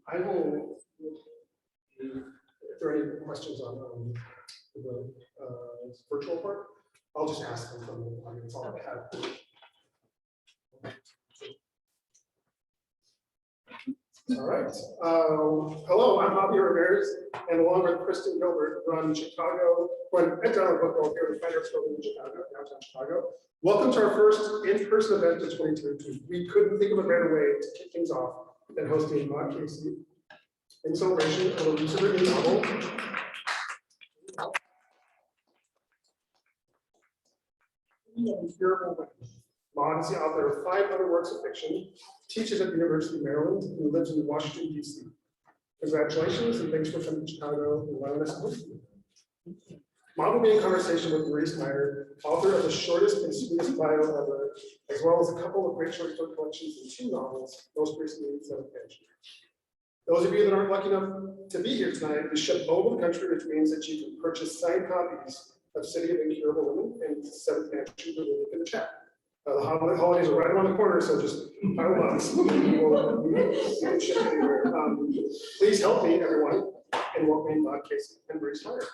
I will, if there are any questions on the virtual part, I'll just ask them from the audience. All I have. All right. Hello, I'm Javier Ramirez, and along with Kristen Gilbert, run Exile Book World here at the Finance Building in Chicago, downtown Chicago. Welcome to our first in-person event of 2022. We couldn't think of a better way to kick things off than hosting Maud Casey in celebration of the release of her new novel. Incurable Women. Maud is the author of 5 other works of fiction, teaches at the University of Maryland, and lives in Washington, D.C. Congratulations, and thanks for coming to Chicago and allowing us to host you. Maud will be in conversation with Meirise Meijer, author of the shortest and sweetest bio ever, as well as a couple of great short story collections and 2 novels, most recently in 7th Page. Those of you that aren't lucky enough to be here tonight, we ship all over the country, which means that you can purchase signed copies of City of Incurable Women and 7th Page in the chat. The holidays are right around the corner, so just pile up. Please help me, everyone, and welcome Maud Casey and Meirise Meijer.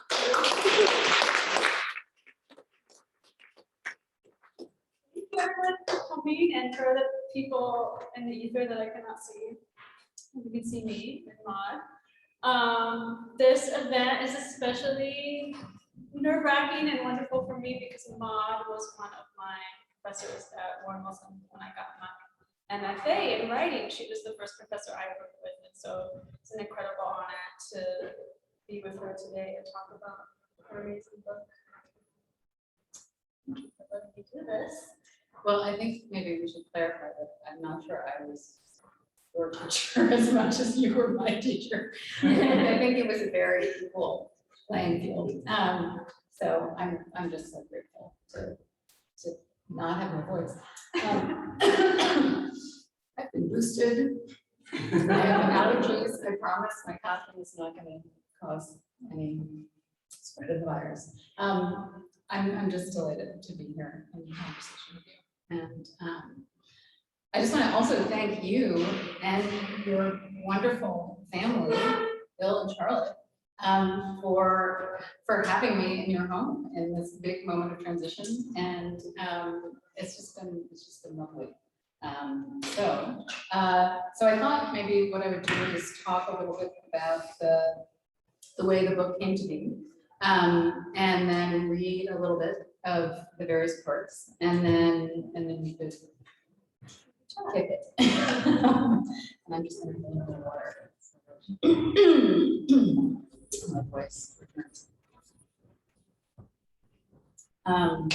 Thank you, everyone, for coming, and for the people in the ether that I cannot see. You can see me and Maud. This event is especially nerve-wracking and wonderful for me because Maud was one of my professors at Warren Wilson when I got my MFA in writing. She was the first professor I worked with, and so it's an incredible honor to be with her today and talk about her amazing book. Let me do this. Well, I think maybe we should clarify that I'm not sure I was your teacher as much as you were my teacher. I think it was a very equal playing field. So I'm just so grateful to not have my voice. I've been boosted. I have allergies. I promise my coughing is not going to cause any spread of the virus. I'm just delighted to be here in conversation with you. And I just want to also thank you and your wonderful family, Bill and Charlotte, for having me in your home in this big moment of transition, and it's just been lovely. So I thought maybe what I would do is talk a little bit about the way the book came to be, and then read a little bit of the various parts, and then we could kick it. And I'm just going to drink a little water. My voice returns. And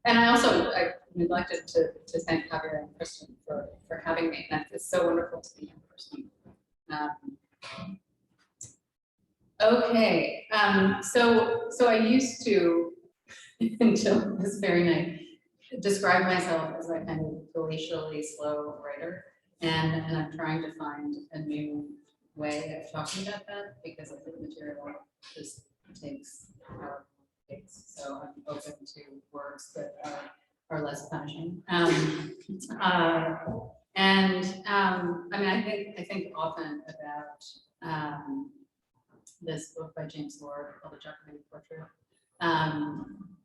I neglected to thank Javier and Kristen for having me. And it's so wonderful to be in person. Okay, so I used to, until this very night, describe myself as a kind of glacially slow writer, and I'm trying to find a new way of talking about that because I think material just takes however it takes. So I'm open to words that are less punishing. I think often about this book by James Lord called The Giacometti Portrait,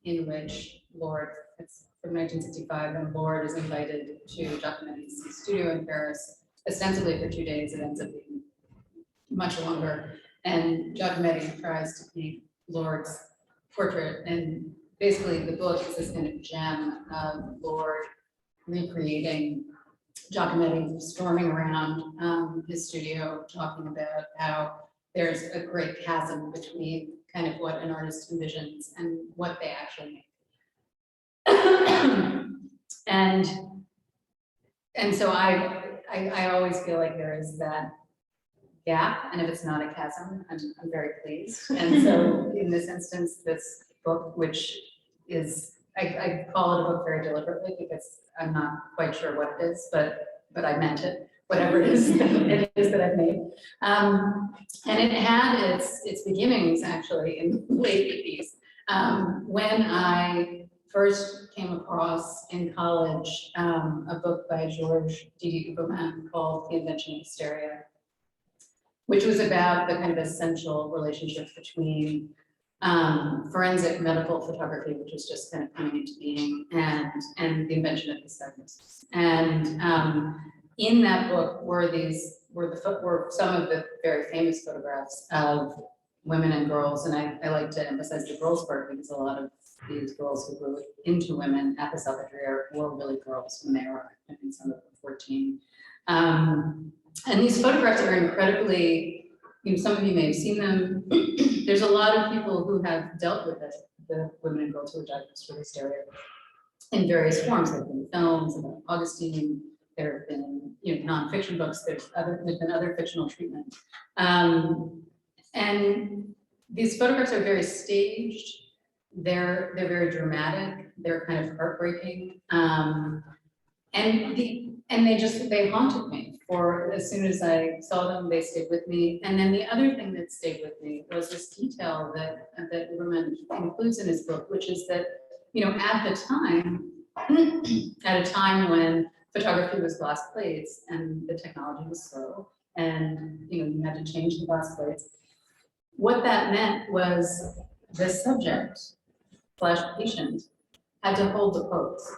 in which Lord, it's from 1965, and Lord is invited to Giacometti's studio in Paris, ostensibly for 2 days. It ends up being much longer, and Giacometti tries to paint Lord's portrait, and basically the book is this kind of gem of Lord recreating Giacometti storming around his studio, talking about how there's a great chasm between kind of what an artist envisions and what they actually make. and so I always feel like there is that gap, and if it's not a chasm, I'm very pleased. And so in this instance, this book, which is, I call it a book very deliberately because I'm not quite sure what it is, but I meant it, whatever it is that I've made. And it had its beginnings actually in the late 80s, when I first came across in college a book by George D.D. Uberman called The Invention of Hysteria, which was about the kind of essential relationship between forensic medical photography, which was just kind of coming into being, and the invention of hysteria. And in that book were some of the very famous photographs of women and girls, and I like to emphasize the girls part because a lot of these girls who grew into women at the Salvador were really girls when they were, I think some of them 14. And these photographs are incredibly, some of you may have seen them. There's a lot of people who have dealt with it, the women and girls who were diagnosed with hysteria in various forms. There have been films about Augustine, there have been nonfiction books, there's been other fictional treatment. And these photographs are very staged, they're very dramatic, they're kind of heartbreaking. And they haunted me for as soon as I saw them, they stayed with me. And then the other thing that stayed with me was this detail that Uberman includes in his book, which is that, at the time, at a time when photography was glass plates and the technology was slow, and you had to change the glass plates, what that meant was the subject / patient had to hold the pose.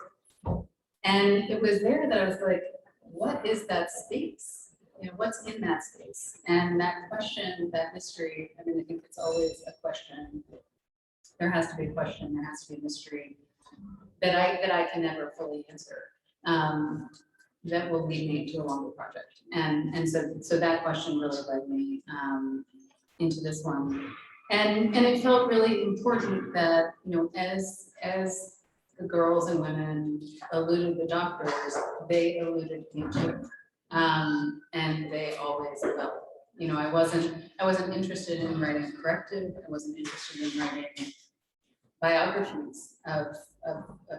And it was there that I was like, what is that space? What's in that space? And that question, that mystery, I think it's always a question. There has to be a question, there has to be a mystery that I can never fully answer. That will lead me to a longer project. And so that question really led me into this one. And it felt really important that, as the girls and women eluded the doctors, they eluded me too. And they always will. I wasn't interested in writing a corrective. I wasn't interested in writing biographies of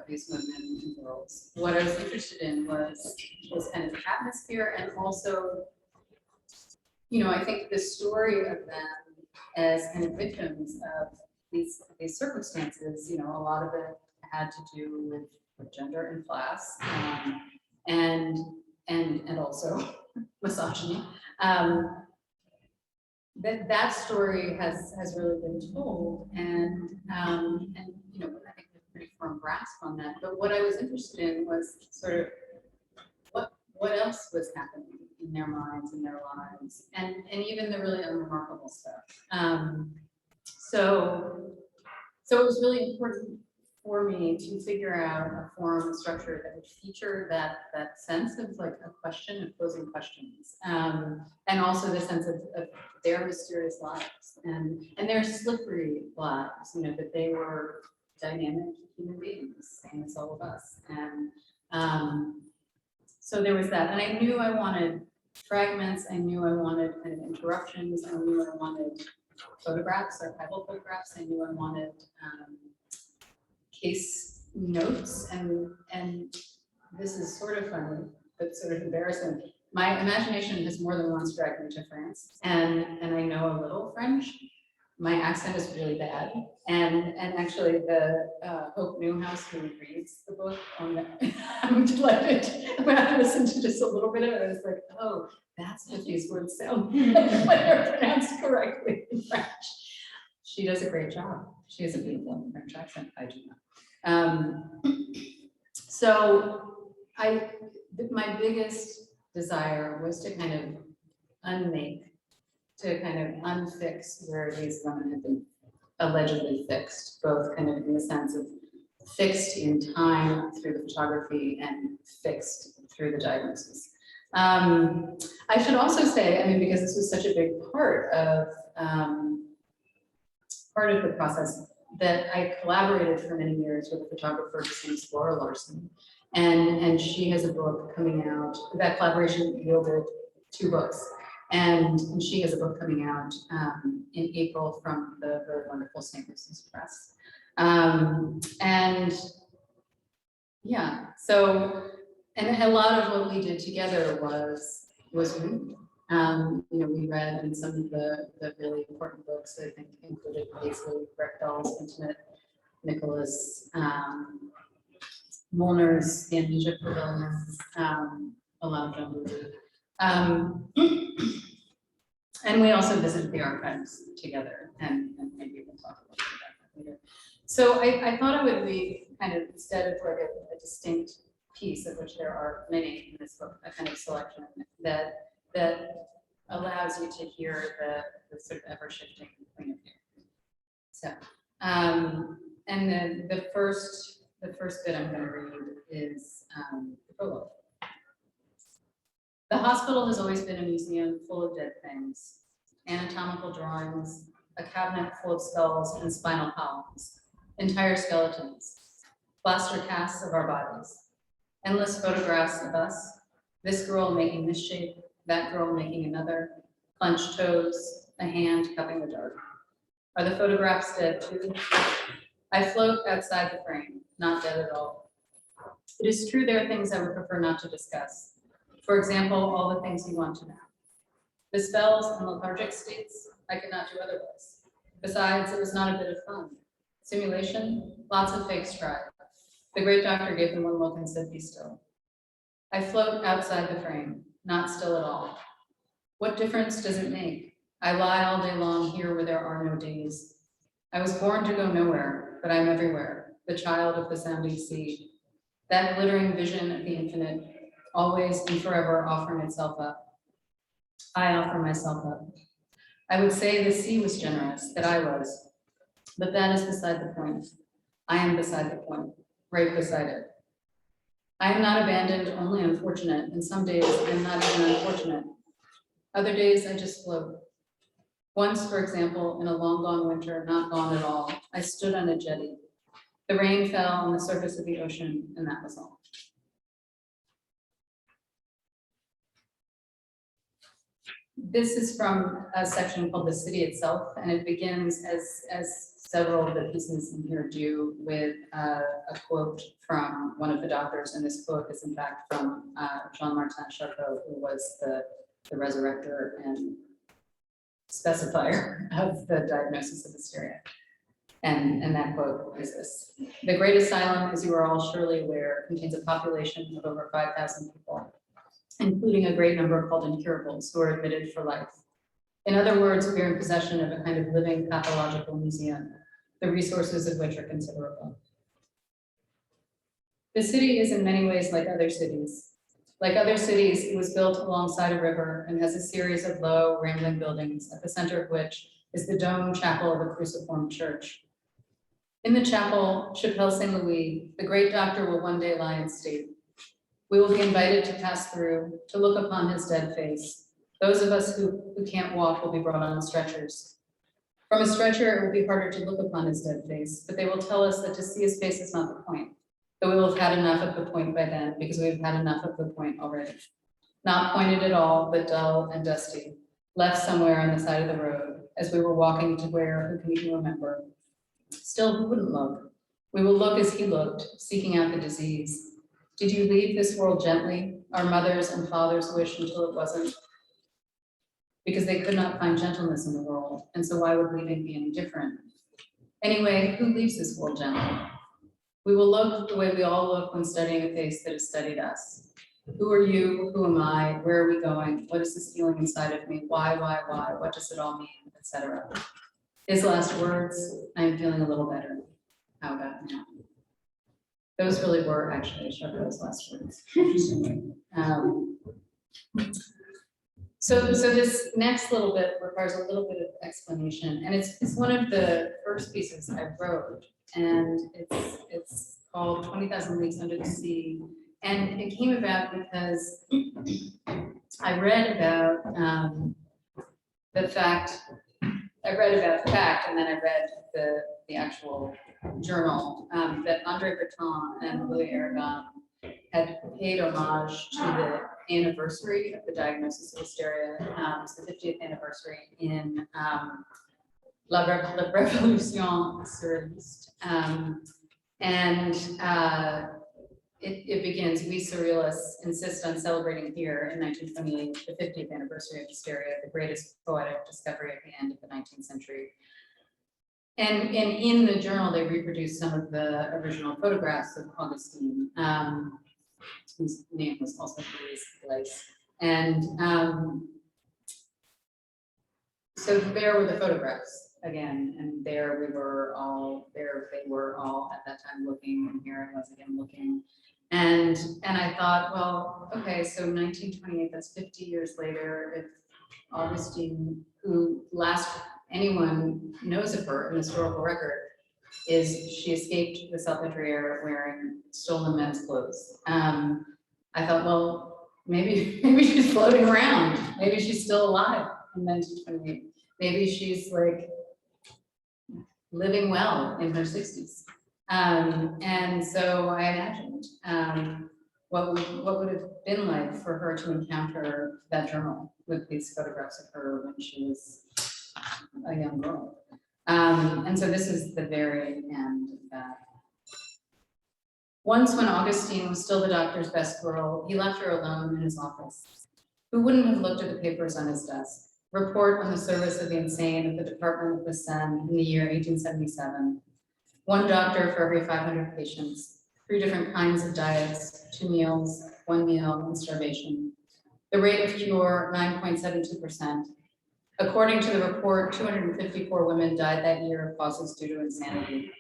these women and girls. What I was interested in was kind of atmosphere, and also, I think the story of them as kind of victims of these circumstances, a lot of it had to do with gender and class, and also misogyny. That story has really been told, and I think there's a pretty firm grasp on that. But what I was interested in was sort of what else was happening in their minds, in their lives, and even the really unremarkable stuff. So it was really important for me to figure out a form, a structure that would feature that sense of like a question, of posing questions, and also the sense of their mysterious lives and their slippery lives. That they were dynamic human beings, same as all of us, and so there was that. And I knew I wanted fragments. I knew I wanted kind of interruptions. I knew I wanted photographs, archival photographs. I knew I wanted case notes, and this is sort of funny, but sort of embarrassing. My imagination has more than once dragged me to France, and I know a little French. My accent is really bad, and actually the Hope Newhouse, who reads the book, I'm delighted when I listened to just a little bit of it. I was like, oh, that's what these words sound like when they're pronounced correctly in French. She does a great job. She has a beautiful French accent. I do not. So my biggest desire was to kind of unfix where these women had been allegedly fixed, both kind of in the sense of fixed in time through the photography and fixed through the diagnosis. I should also say, because this was such a big part of the process, that I collaborated for many years with a photographer named Laura Larson, and she has a book coming out. That collaboration yielded 2 books, and she has a book coming out in April from the very wonderful St. Lucy's Press. And yeah, so, and a lot of what we did together was reading. We read, and some of the really important books I think included Paisley Breckdahl's Intimate Nicholas Molnar's The Amnesia Pavilion, Allow John Movie. And we also visited the archives together, and maybe we'll talk a little bit about that later. So I thought it would be kind of, instead of like a distinct piece, of which there are many in this book, a kind of selection that allows you to hear the sort of ever-shifting point of view. So, and then the first bit I'm going to read is the prologue. The hospital has always been a museum full of dead things, anatomical drawings, a cabinet full of skulls and spinal columns, entire skeletons, plaster casts of our bodies, endless photographs of us, this girl making this shape, that girl making another, clenched toes, a hand cupping the dark. Are the photographs dead too? I float outside the frame, not dead at all. It is true there are things I would prefer not to discuss. For example, all the things you want to know. The spells and lethargic states, I could not do otherwise. Besides, it was not a bit of fun. Simulation, lots of fakes tried. The great doctor gave them one look and said, be still. I float outside the frame, not still at all. What difference does it make? I lie all day long here where there are no days. I was born to go nowhere, but I'm everywhere, the child of the sounding sea. That glittering vision of the infinite, always and forever offering itself up. I offer myself up. I would say the sea was generous, that I was, but that is beside the point. I am beside the point, right beside it. I am not abandoned, only unfortunate, and some days I'm not even unfortunate. Other days I just float. Once, for example, in a long gone winter, not gone at all, I stood on a jetty. The rain fell on the surface of the ocean, and that was all. This is from a section called The City Itself, and it begins, as several of the pieces in here do, with a quote from one of the doctors, and this quote is in fact from Jean-Martin Charcot, who was the resurrector and specifier of the diagnosis of hysteria. And that quote is this: the great asylum, as you are all surely aware, contains a population of over 5,000 people, including a great number called incurables who are admitted for life. In other words, we are in possession of a kind of living pathological museum, the resources of which are considerable. The city is in many ways like other cities. Like other cities, it was built alongside a river and has a series of low, rambling buildings, at the center of which is the domed chapel of a cruciform church. In the chapel, Chapelle Saint Louis, the great doctor will one day lie in state. We will be invited to pass through, to look upon his dead face. Those of us who can't walk will be brought on stretchers. From a stretcher, it will be harder to look upon his dead face, but they will tell us that to see his face is not the point, that we will have had enough of the point by then, because we have had enough of the point already. Not pointed at all, but dull and dusty, left somewhere on the side of the road, as we were walking to where, who can even remember. Still, who wouldn't look? We will look as he looked, seeking out the disease. Did you leave this world gently? Our mothers and fathers wished until it wasn't. Because they could not find gentleness in the world, and so why would leaving be any different? Anyway, who leaves this world gently? We will look the way we all look when studying a face that has studied us. Who are you? Who am I? Where are we going? What is this feeling inside of me? Why? What does it all mean? Etc. His last words, I am feeling a little better. How about now? Those really were actually Charcot's last words. So this next little bit requires a little bit of explanation, and it's one of the first pieces I wrote, and it's called 20,000 Leagues Under the Sea, and it came about because I read about the fact, and then I read the actual journal that Andre Breton and Louis Aragon had paid homage to the anniversary of the diagnosis of hysteria. It's the 50th anniversary in La Révolution Surrealiste. It begins, we surrealists insist on celebrating here in 1928, the 50th anniversary of hysteria, the greatest poetic discovery at the end of the 19th century. And in the journal, they reproduced some of the original photographs of Augustine, whose name was also Maryse. And so there were the photographs again, and there we were all, there they were all at that time looking, and here I was again looking. And I thought, well, okay, so 1928, that's 50 years later, if Augustine, who last anyone knows of her in the historical record, is she escaped the Salpêtrière wearing stolen men's clothes. I thought, well, maybe she's floating around. Maybe she's still alive in 1928. Maybe she's like living well in her 60s. And so I imagined what would have been like for her to encounter that journal with these photographs of her when she was a young girl. And so this is the very end of that. Once when Augustine was still the doctor's best girl, he left her alone in his office. Who wouldn't have looked at the papers on his desk? Report on the service of the insane at the Department of the Seine in the year 1877. One doctor for every 500 patients, 3 different kinds of diets, 2 meals, 1 meal, and starvation. The rate of cure, 9.72%. According to the report, 254 women died that year of causes due to insanity.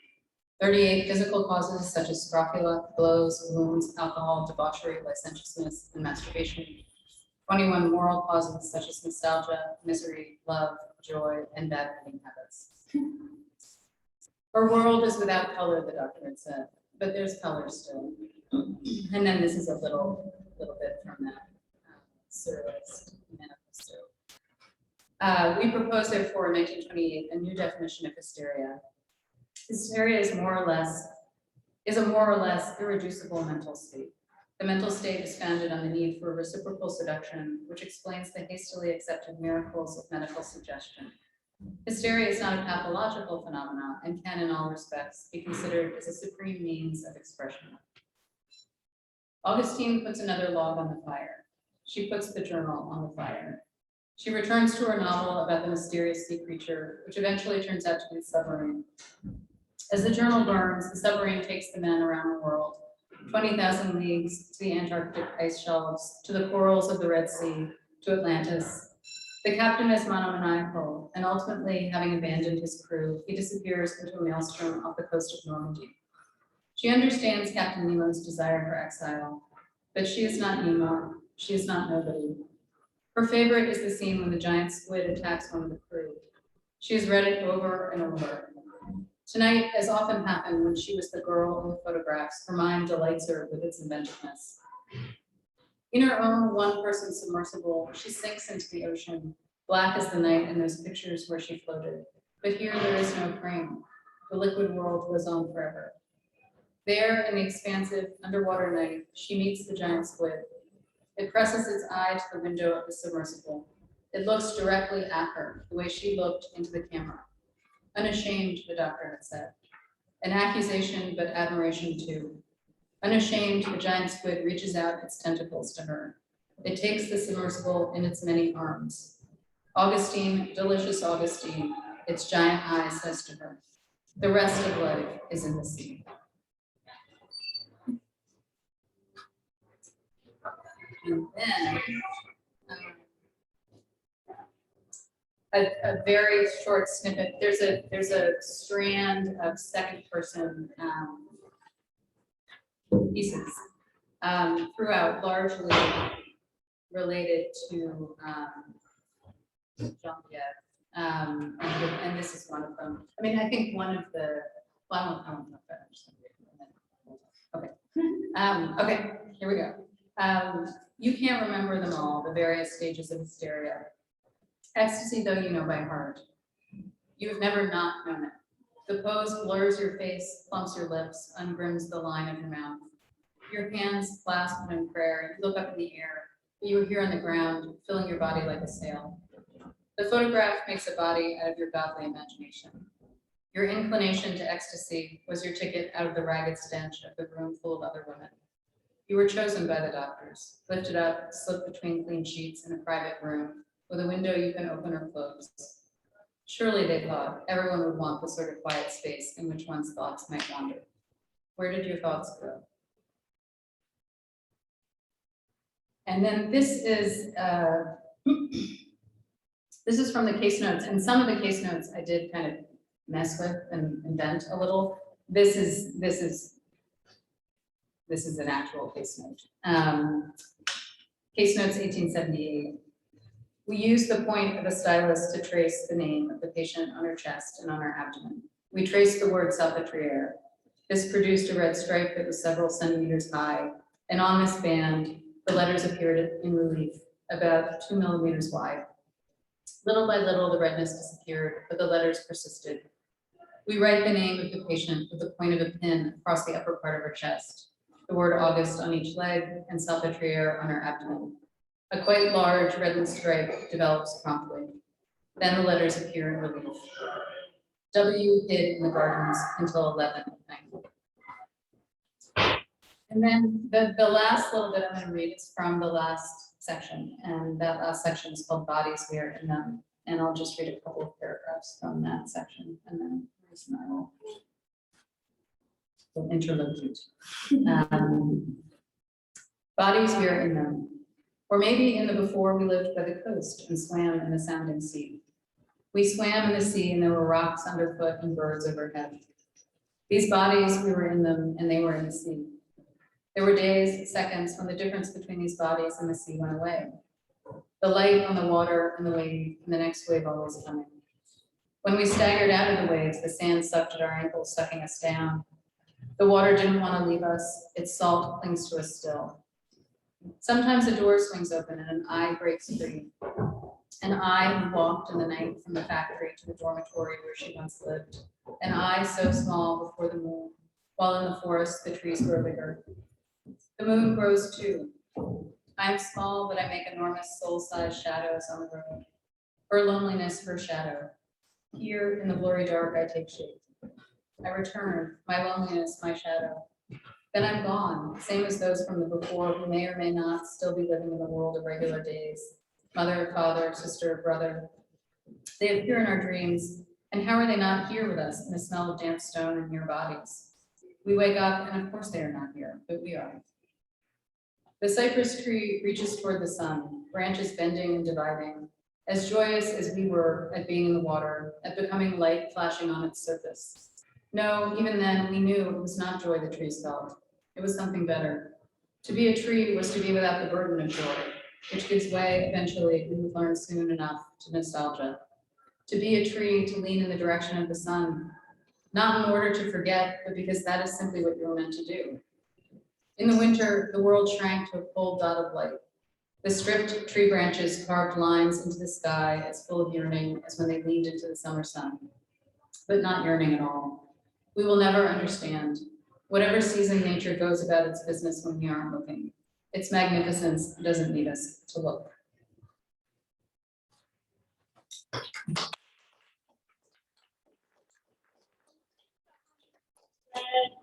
38 physical causes such as scrofula, blows, wounds, alcohol, debauchery, licentiousness, and masturbation. 21 moral causes such as nostalgia, misery, love, joy, and bad eating habits. Our world is without color, the doctor had said, but there's color still. And then this is a little bit from that surrealist manifesto. We propose, therefore, in 1928, a new definition of hysteria. Hysteria is a more or less irreducible mental state. The mental state is founded on the need for reciprocal seduction, which explains the hastily accepted miracles of medical suggestion. Hysteria is not a pathological phenomenon and can, in all respects, be considered as a supreme means of expression. Augustine puts another log on the fire. She puts the journal on the fire. She returns to her novel about the mysterious sea creature, which eventually turns out to be a submarine. As the journal burns, the submarine takes the men around the world, 20,000 leagues to the Antarctic ice shelves, to the corals of the Red Sea, to Atlantis. The captain is monomaniacal, and ultimately, having abandoned his crew, he disappears into a maelstrom off the coast of Normandy. She understands Captain Nemo's desire for exile, but she is not Nemo, she is not nobody. Her favorite is the scene when the giant squid attacks one of the crew. She has read it over and over. Tonight, as often happened when she was the girl in the photographs, her mind delights her with its inventiveness. In her own one-person submersible, she sinks into the ocean, black as the night in those pictures where she floated. But here there is no frame. The liquid world goes on forever. There, in the expansive underwater night, she meets the giant squid. It presses its eye to the window of the submersible. It looks directly at her, the way she looked into the camera. Unashamed, the doctor had said. An accusation, but admiration too. Unashamed, the giant squid reaches out its tentacles to her. It takes the submersible in its many arms. Augustine, delicious Augustine, its giant eye says to her, the rest of life is in the sea. And then, a very short snippet. There's a strand of second person pieces throughout, largely related to Jean-Pierre, and this is one of them. I mean, I think one of the. Well, I don't know if I'm just gonna read it. Okay. Okay. Here we go. You can't remember them all, the various stages of hysteria. Ecstasy, though, you know by heart. You have never not known it. The pose blurs your face, plumps your lips, unbrims the line of your mouth. Your hands clasped in prayer, you look up in the air, but you are here on the ground, filling your body like a sail. The photograph makes a body out of your godly imagination. Your inclination to ecstasy was your ticket out of the ragged stench of the room full of other women. You were chosen by the doctors, lifted up, slipped between clean sheets in a private room with a window you can open or close. Surely, they thought, everyone would want the sort of quiet space in which one's thoughts might wander. Where did your thoughts go? And then this is from the case notes, and some of the case notes I did kind of mess with and invent a little. This is an actual case note. Case notes 1878. We use the point of a stylus to trace the name of the patient on her chest and on her abdomen. We traced the word salpêtrière. This produced a red stripe that was several centimeters high, and on this band, the letters appeared in relief, about 2 millimeters wide. Little by little, the redness disappeared, but the letters persisted. We write the name of the patient with the point of a pin across the upper part of her chest, the word August on each leg, and salpêtrière on her abdomen. A quite large reddened stripe develops promptly. Then the letters appear in relief. W hid in the gardens until 11 at night. And then the last little bit I'm going to read is from the last section, and that last section is called Bodies We Are in Them. And I'll just read a couple of paragraphs from that section, and then Maryse and I will interlocute. Bodies we are in them. Or maybe in the before we lived by the coast and swam in the sounding sea. We swam in the sea and there were rocks underfoot and birds overhead. These bodies, we were in them and they were in the sea. There were days, seconds, when the difference between these bodies and the sea went away. The light on the water and the wave, and the next wave always coming. When we staggered out of the waves, the sand sucked at our ankles, sucking us down. The water didn't want to leave us. Its salt clings to us still. Sometimes a door swings open and an eye breaks free. An eye who walked in the night from the factory to the dormitory where she once lived. An eye so small before the moon, while in the forest the trees grow bigger. The moon grows too. I am small, but I make enormous soul-sized shadows on the road. Her loneliness, her shadow. Here in the blurry dark, I take shape. I return, my loneliness, my shadow. Then I'm gone, same as those from the before who may or may not still be living in the world of regular days. Mother, father, sister, brother. They appear in our dreams, and how are they not here with us in the smell of damp stone and near bodies? We wake up, and of course they are not here, but we are. The cypress tree reaches toward the sun, branches bending and dividing, as joyous as we were at being in the water, at becoming light flashing on its surface. No, even then, we knew it was not joy the trees felt. It was something better. To be a tree was to be without the burden of joy, which gives way eventually, we would learn soon enough, to nostalgia. To be a tree, to lean in the direction of the sun, not in order to forget, but because that is simply what you were meant to do. In the winter, the world shrank to a cold dot of light. The stripped tree branches carved lines into the sky as full of yearning as when they leaned into the summer sun, but not yearning at all. We will never understand. Whatever season nature goes about its business when we aren't looking. Its magnificence doesn't need us to look. Read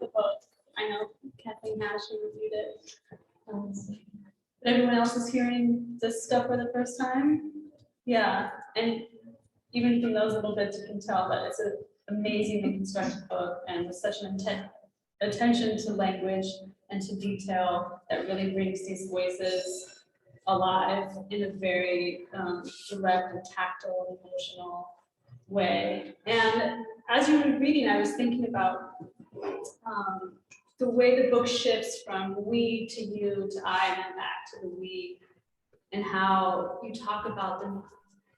the book. I know Kathleen has, she reviewed it. But everyone else is hearing this stuff for the first time? Yeah, and even from those little bits, you can tell that it's an amazingly constructed book and with such an attention to language and to detail that really brings these voices alive in a very direct and tactile and emotional way. And as you were reading, I was thinking about the way the book shifts from we to you to I and then back to the we, and how you talk about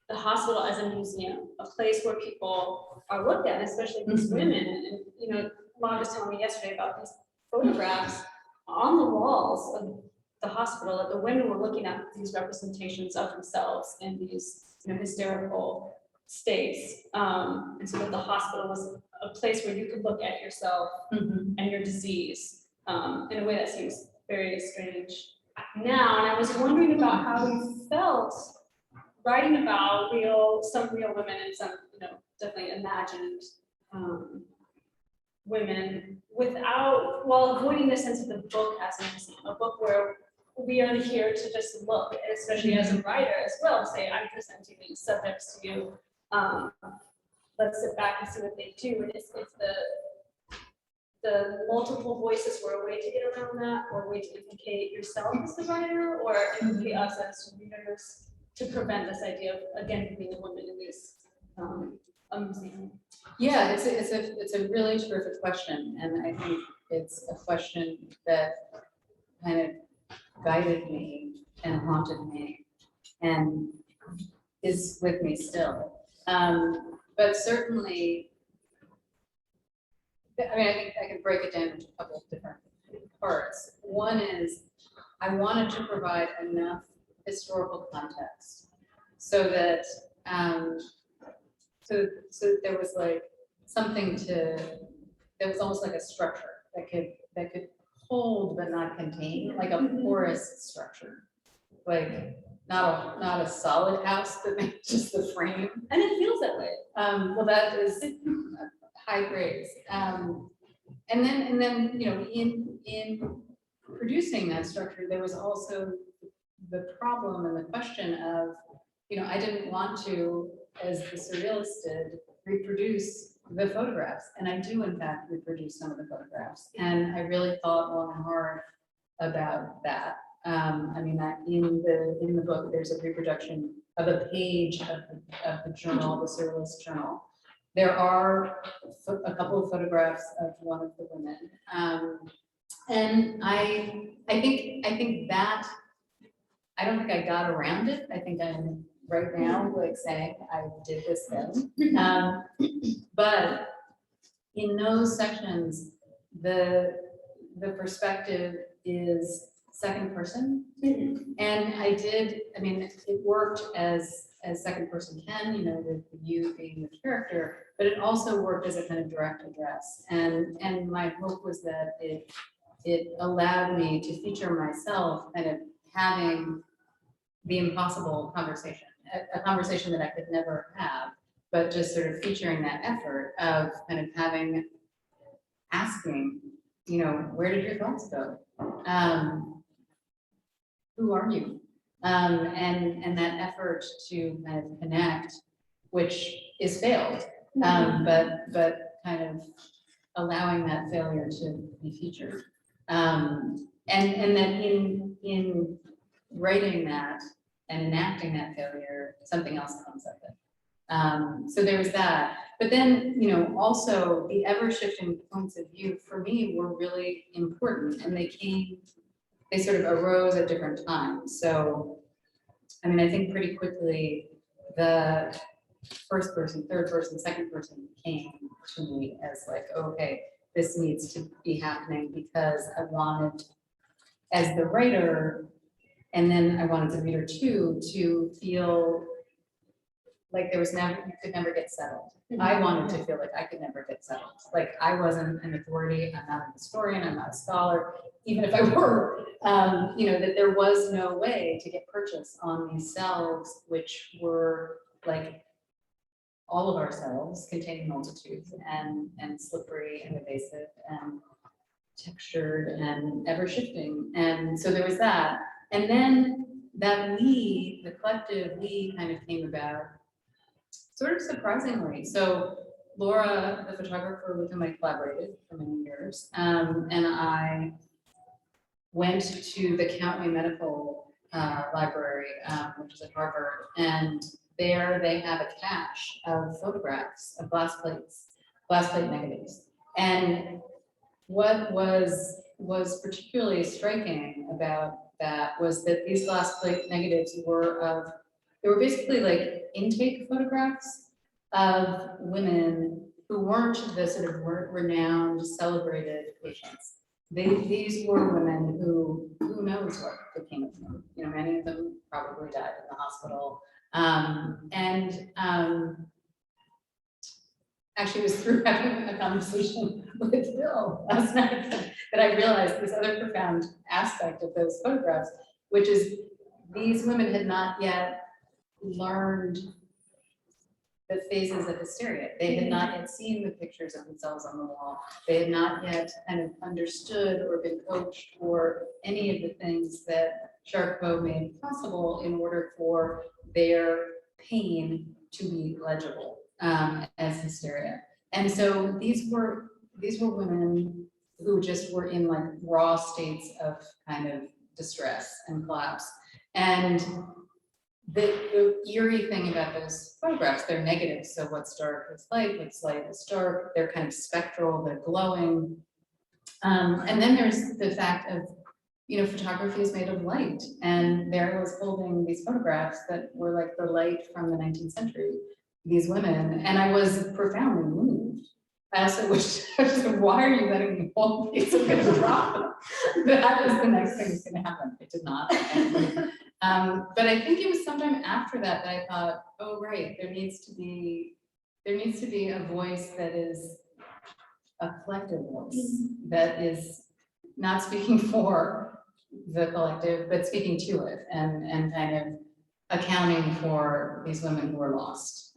the hospital as a museum, a place where people are looked at, especially these women. And you know, Mom was telling me yesterday about these photographs on the walls of the hospital that the women were looking at these representations of themselves in these, you know, hysterical states. And so that the hospital was a place where you could look at yourself and your disease in a way that seems very strange now. And I was wondering about how you felt writing about some real women and some, you know, definitely imagined women without, while avoiding the sense of the book as a museum, a book where we are here to just look, especially as a writer as well, say, I'm presenting these subjects to you. let's sit back and see what they do. And it's the multiple voices were a way to get around that, or a way to implicate yourself as the writer, or implicate us as readers to prevent this idea of, again, being a woman in these a museum. Yeah, it's a really terrific question, and I think it's a question that kind of guided me and haunted me and is with me still. But certainly, I mean, I think I can break it down into a couple of different parts. One is I wanted to provide enough historical context so that so there was like something there was almost like a structure that could hold but not contain, like a porous structure, like not a solid house, but just the frame. And it feels that way. Well, that is high praise. And then you know, in producing that structure, there was also the problem and the question of, you know, I didn't want to, as the surrealists did, reproduce the photographs, and I do in fact reproduce some of the photographs, and I really thought long and hard about that. I mean, that in the book, there's a reproduction of a page of the journal, the Surrealist Journal. There are a couple of photographs of one of the women, and I think that I don't think I got around it. I think I'm right now like saying I did this thing, but in those sections, the perspective is second person, and I mean, it worked as second person can, you know, with you being the character, but it also worked as a kind of direct address, and my hope was that it allowed me to feature myself kind of having the impossible conversation, a conversation that I could never have, but just sort of featuring that effort of kind of asking, you know, where did your thoughts go? Who are you? And that effort to kind of connect, which is failed, but kind of allowing that failure to be featured. And then in writing that and enacting that failure, something else comes of it. So there was that. But then, you know, also the ever-shifting points of view for me were really important, and they sort of arose at different times. So, I mean, I think pretty quickly the first person, third person, second person came to me as like, okay, this needs to be happening because I wanted, as the writer, and then I wanted the reader too, to feel like you could never get settled. I wanted to feel like I could never get settled. Like I wasn't an authority, I'm not a historian, I'm not a scholar. Even if I were, you know, that there was no way to get purchase on these selves, which were like all of ourselves, containing multitudes and slippery and evasive and textured and ever shifting. And so there was that. And then that the collective we kind of came about sort of surprisingly. So Laura, the photographer with whom I collaborated for many years, and I went to the Countway Medical Library, which is at Harvard, and there they have a cache of photographs of glass plate negatives. And what was particularly striking about that was that these glass plate negatives they were basically like intake photographs of women who weren't the sort of renowned, celebrated patients. These were women who knows what became of them. You know, many of them probably died in the hospital. Actually, it was through having a conversation with Bill last night that I realized this other profound aspect of those photographs, which is these women had not yet learned the phases of hysteria. They had not yet seen the pictures of themselves on the wall. They had not yet kind of understood or been coached for any of the things that Charcot made possible in order for their pain to be legible. as hysteria. And so these were women who just were in like raw states of kind of distress and collapse. And the eerie thing about those photographs, they're negative. So what's dark is light, what's light is dark. They're kind of spectral, they're glowing. And then there's the fact of, photography is made of light. And there I was holding these photographs that were like the light from the 19th century, these women, and I was profoundly moved. I also wished, why are you letting me hold these? I'm gonna drop them. That was the next thing that's gonna happen. It did not. But I think it was sometime after that I thought, oh right, there needs to be a voice that is a collective voice, that is not speaking for the collective, but speaking to it and kind of accounting for these women who are lost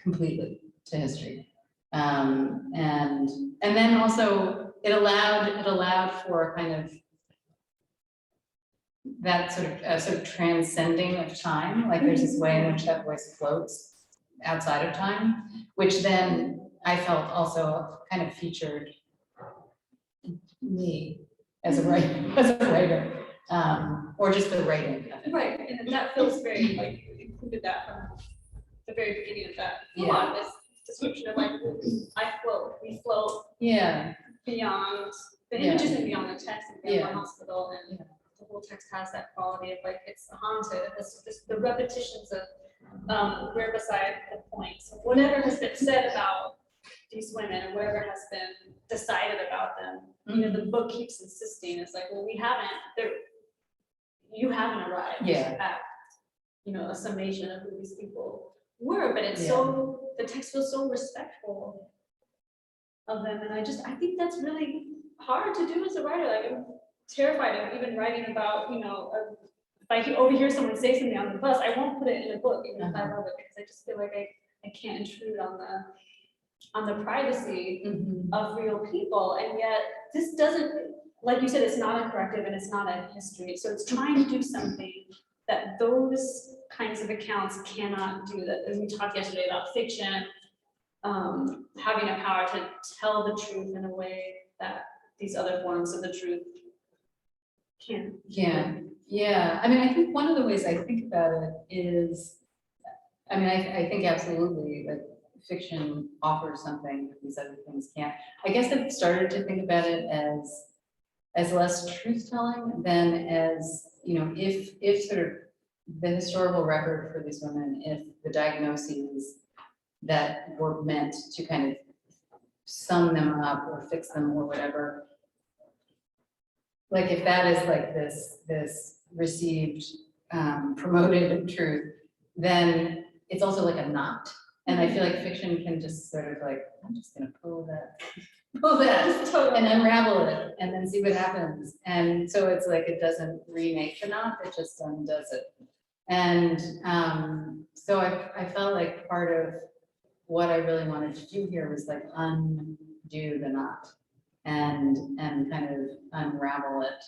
completely to history. And then also it allowed for kind of that sort of transcending of time. Like there's this way in which that voice floats outside of time, which then I felt also kind of featured me as a writer, or just the writing of it. Right, and that feels very, like, you included that from the very beginning of that. Yeah. This description of like, we float Yeah. beyond the Yeah. images and beyond the text and beyond Yeah. the hospital, and Yeah. the whole text has that quality of like, it's haunted, the repetitions of we're beside the points of whatever has been said about these women and whatever has been decided about them. The book keeps insisting, it's like, well, you haven't arrived Yeah. at, a summation of who these people were, but it's Yeah. the text feels so respectful of them, and I think that's really hard to do as a writer. Like, I'm terrified of even writing about, if I overhear someone say something on the bus, I won't put it in a book, even if I love it, because I just feel like I can't intrude on the privacy of real people, and yet this doesn't, like you said, it's not a corrective and it's not a history, so it's trying to do something that those kinds of accounts cannot do. That, as we talked yesterday about fiction, having a power to tell the truth in a way that these other forms of the truth can't. Yeah. I mean, I think one of the ways I think about it is, I think absolutely, like, fiction offers something that these other things can't. I guess I've started to think about it as less truth-telling than as, if sort of the historical record for these women, if the diagnoses that were meant to kind of sum them up or fix them or whatever, like if that is like this received, promoted truth, then it's also like a knot. And I feel like fiction can just sort of like, I'm just gonna pull that and unravel it and then see what happens. And so it's like, it doesn't remake the knot, it just undoes it. And so I felt like part of what I really wanted to do here was like undo the knot and kind of unravel it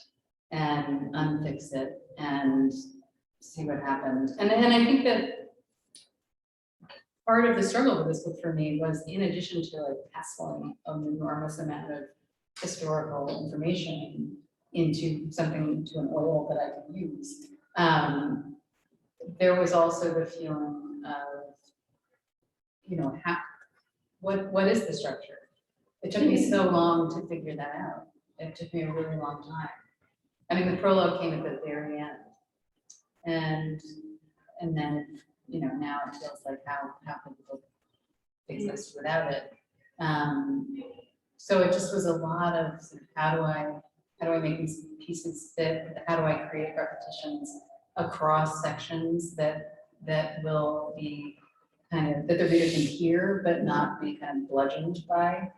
and unfix it and see what happened. And I think that part of the struggle with this book for me was, in addition to like passing an enormous amount of historical information into something, to an oil that I could use, there was also the feeling of, what is the structure? It took me so long to figure that out. It took me a really long time. I mean, the prologue came at the very end, and then, now it feels like how could the book exist without it? So it just was a lot of sort of how do I make these pieces fit? How do I create repetitions across sections that will be kind of, that the reader can hear but not be kind of bludgeoned by?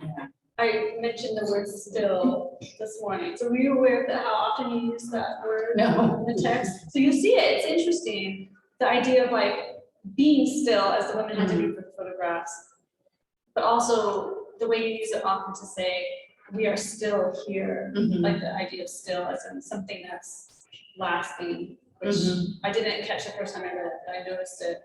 Yeah. I mentioned the word still this morning. So were you aware of how often you use that word No. in the text? So you see it, it's interesting. The idea of like being still, as the women had to do for the photographs, but also the way you use it often to say, we are still here, like the idea of still as in something that's lasting, which I didn't catch the first time I read it, but I noticed it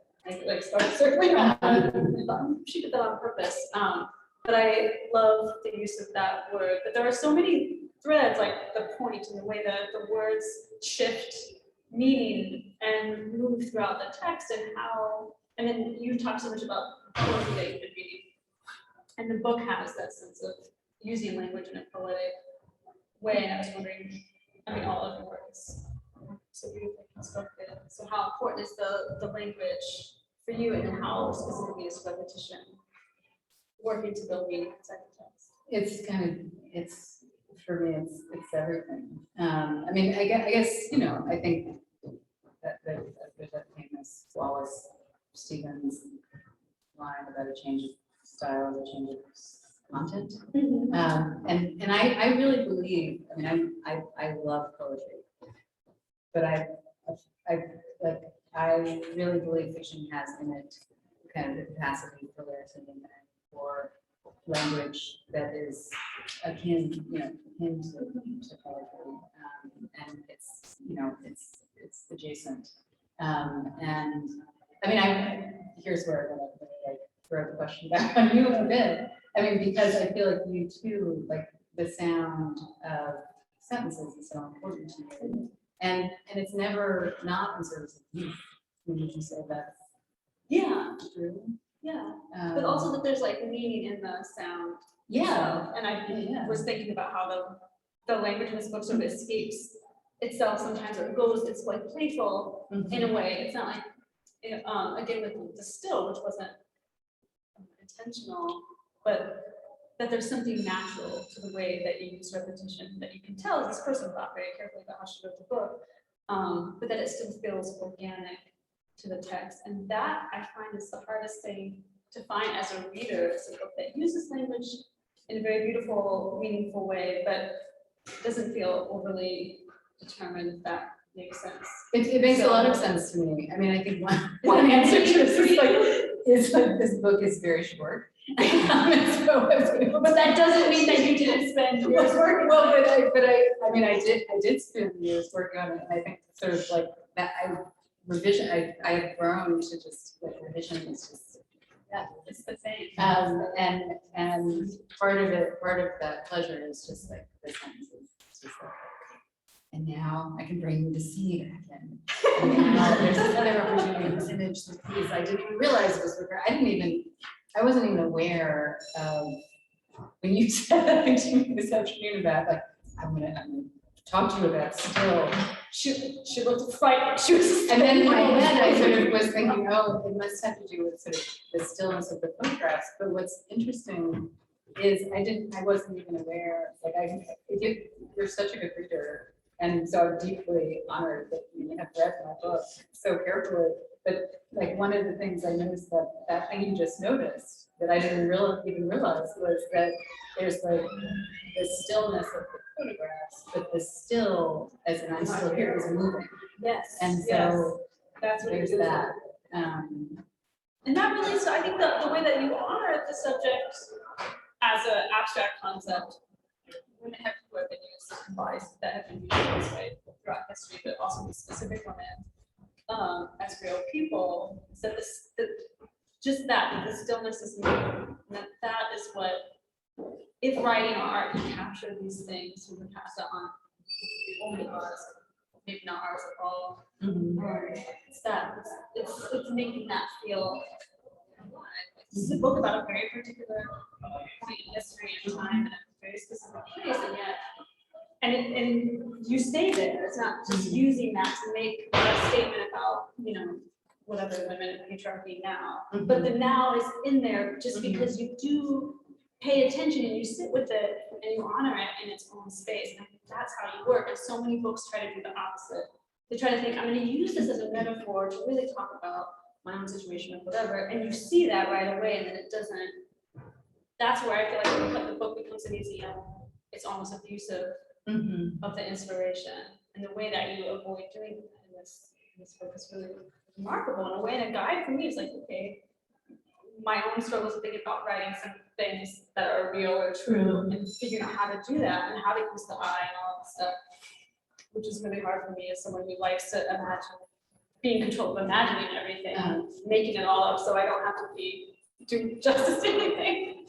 like started circling around. I thought, she did that on purpose. But I love the use of that word. But there are so many threads, like the point and the way that the words shift meaning and move throughout the text, and how. And then you talk so much about poetry that you've been reading, and the book has that sense of using language in a poetic way. And I was wondering, I mean, all of your works so beautifully constructed. So how important is the language for you, and how specifically is repetition working to build meaning inside the text? It's kind of, it's, for me, it's everything. I mean, I guess, you know, I think that there's that famous Wallace Stevens line about a change of style, a change of content. And I really believe, I mean, I love poetry, but I really believe fiction has in it kind of the capacity for lyricism and for language that is akin to poetry, and it's, you know, it's adjacent. And I mean, here's where I'm gonna like throw the question back on you a bit. I mean, because I feel like you too, like the sound of sentences is so important to you, and it's never not in service of youth. Would you say that's true? Yeah, but also that there's like meaning in the sound. Yeah. And I was thinking about how the language in this book sort of escapes itself sometimes, or it's like playful in a way. It's not like, again, with the still, which wasn't intentional, but that there's something natural to the way that you use repetition, that you can tell this person thought very carefully about how she wrote the book, but that it still feels organic to the text. And that I find is the hardest thing to find as a reader. It's a book that uses language in a very beautiful, meaningful way, but doesn't feel overly determined, if that makes sense. It makes a lot of sense to me. I mean, I think one answer to this is like this book is very short. But that doesn't mean that you didn't spend years working. Well, I mean, I did spend years working on it, and I think sort of like that I have grown to just like revision is just It's the same. And part of that pleasure is just like the sentences. It's just like, and now I can bring the sea back in. And now there's another opportunity to image the piece. I didn't even realize it was with her. I wasn't even aware of when you said that to me this afternoon about like, I'm gonna talk to you about still. She looked frightened. She was, and then in my head, I sort of was thinking, oh, it must have to do with sort of the stillness of the photographs. But what's interesting is I wasn't even aware. Like you're such a good reader, and so I'm deeply honored that you have read my book so carefully. But like one of the things I noticed that thing you just noticed that I didn't even realize was that there's like the stillness of the photographs, but the still, as in I'm still here, is moving. yes. And so that's what there's it is. that. And that really, so I think the way that you honor the subject as an abstract concept, women have people have been used bodies that have been used this way throughout history, but also these specific women as real people. So just that the stillness is moving, and that is what, if writing or art can capture these things, we can pass it on only ours, maybe not ours at all. It's that it's making that feel. This is a book about a very particular point in history and time and a very specific place, and yet, and you stay there. It's not just using that to make a statement about, whatever women in patriarchy now, but the now is in there just because you do pay attention and you sit with it and you honor it in its own space. And I think that's how you work. And so many books try to do the opposite. They try to think, I'm going to use this as a metaphor to really talk about my own situation or whatever. And you see that right away, and then it doesn't. That's where I feel like the book becomes a museum. It's almost abusive of the inspiration. And the way that you avoid doing that in this book is really remarkable in a way. And a guide for me is like, okay, my own struggles of thinking about writing some things that are real or true and figuring out how to do that and how to use the eye and all that stuff, which is really hard for me as someone who likes to imagine be in control of imagining everything, making it all up, so I don't have to be doing justice to anything.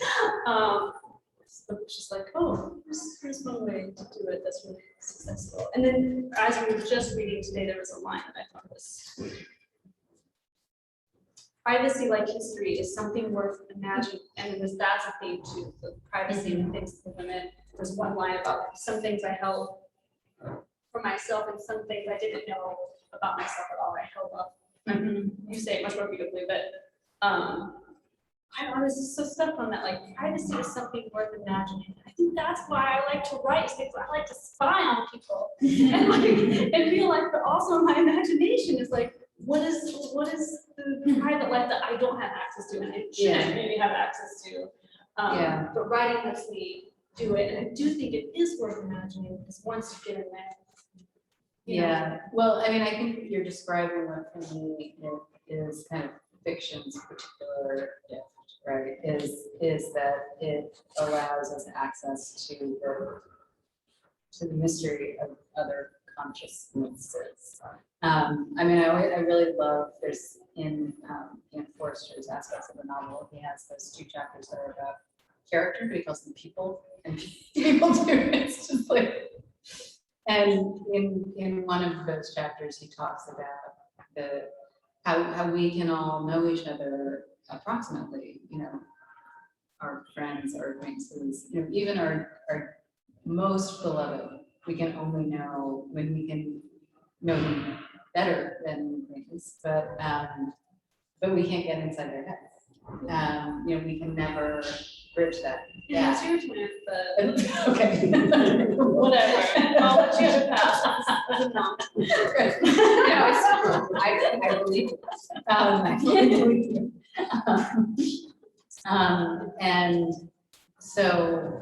So it's just like, oh, here's one way to do it that's really successful. And then as we were just reading today, there was a line that I thought was sweet. Privacy like history is something worth imagining, and that's a theme too, the privacy and things for women. There's one line about some things I held for myself and some things I didn't know about myself at all. I held up. You say it much more beautifully, but I was just so stuck on that. Like, privacy is something worth imagining. I think that's why I like to write, because I like to spy on people and like in real life, but also my imagination is like, what is the private life that I don't have access to, and I shouldn't maybe have access to. But writing lets me do it, and I do think it is worth imagining, because once you get in there. Yeah, well, I mean, I think you're describing what for me is kind of fiction's particular gift, right? Is that it allows us access to the mystery of other consciousnesses. I mean, I really love, there's in Forster's aspects of the novel, he has those 2 chapters that are about character, but he calls them people, and people do. It's just like, and in one of those chapters, he talks about how we can all know each other approximately, our friends, our acquaintances, even our most beloved, we can only know when we can know them better than acquaintance, but we can't get inside their heads. We can never bridge that. Yeah, it's your turn, but Okay. whatever. I'll let you pass as a non. I believe it. I believe it. And so,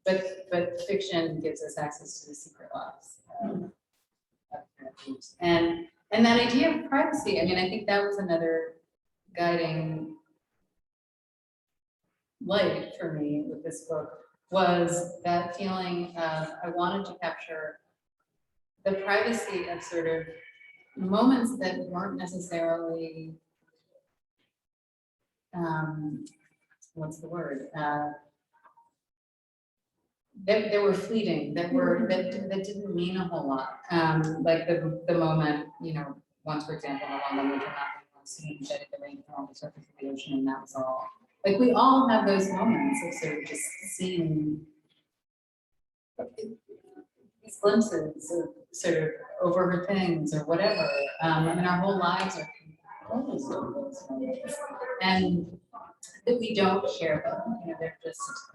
but fiction gives us access to the secret lives of characters. And that idea of privacy, I mean, I think that was another guiding light for me with this book, was that feeling of I wanted to capture the privacy of sort of moments that weren't necessarily, what's the word? That were fleeting, that didn't mean a whole lot. Like the moment, once, for example, in the winter not seeing shedding the rain from the surface of the ocean, and that was all. Like, we all have those moments of sort of just seeing these glimpses of sort of overheard things or whatever. I mean, our whole lives are composed of those moments, and that we don't share them.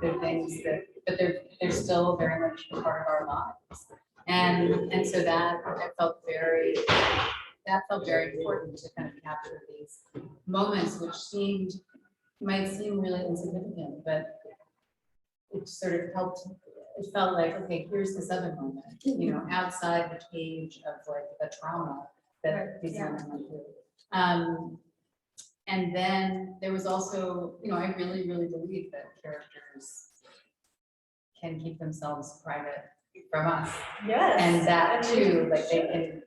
They're things that, but they're still very much part of our lives. And so that felt very important to kind of capture these moments, which might seem really insignificant, but it sort of helped. It felt like, okay, here's this other moment, outside the cage of like the trauma that these women went through. And then there was also, I really, really believe that characters can keep themselves private from us. Yes. And that too, like they can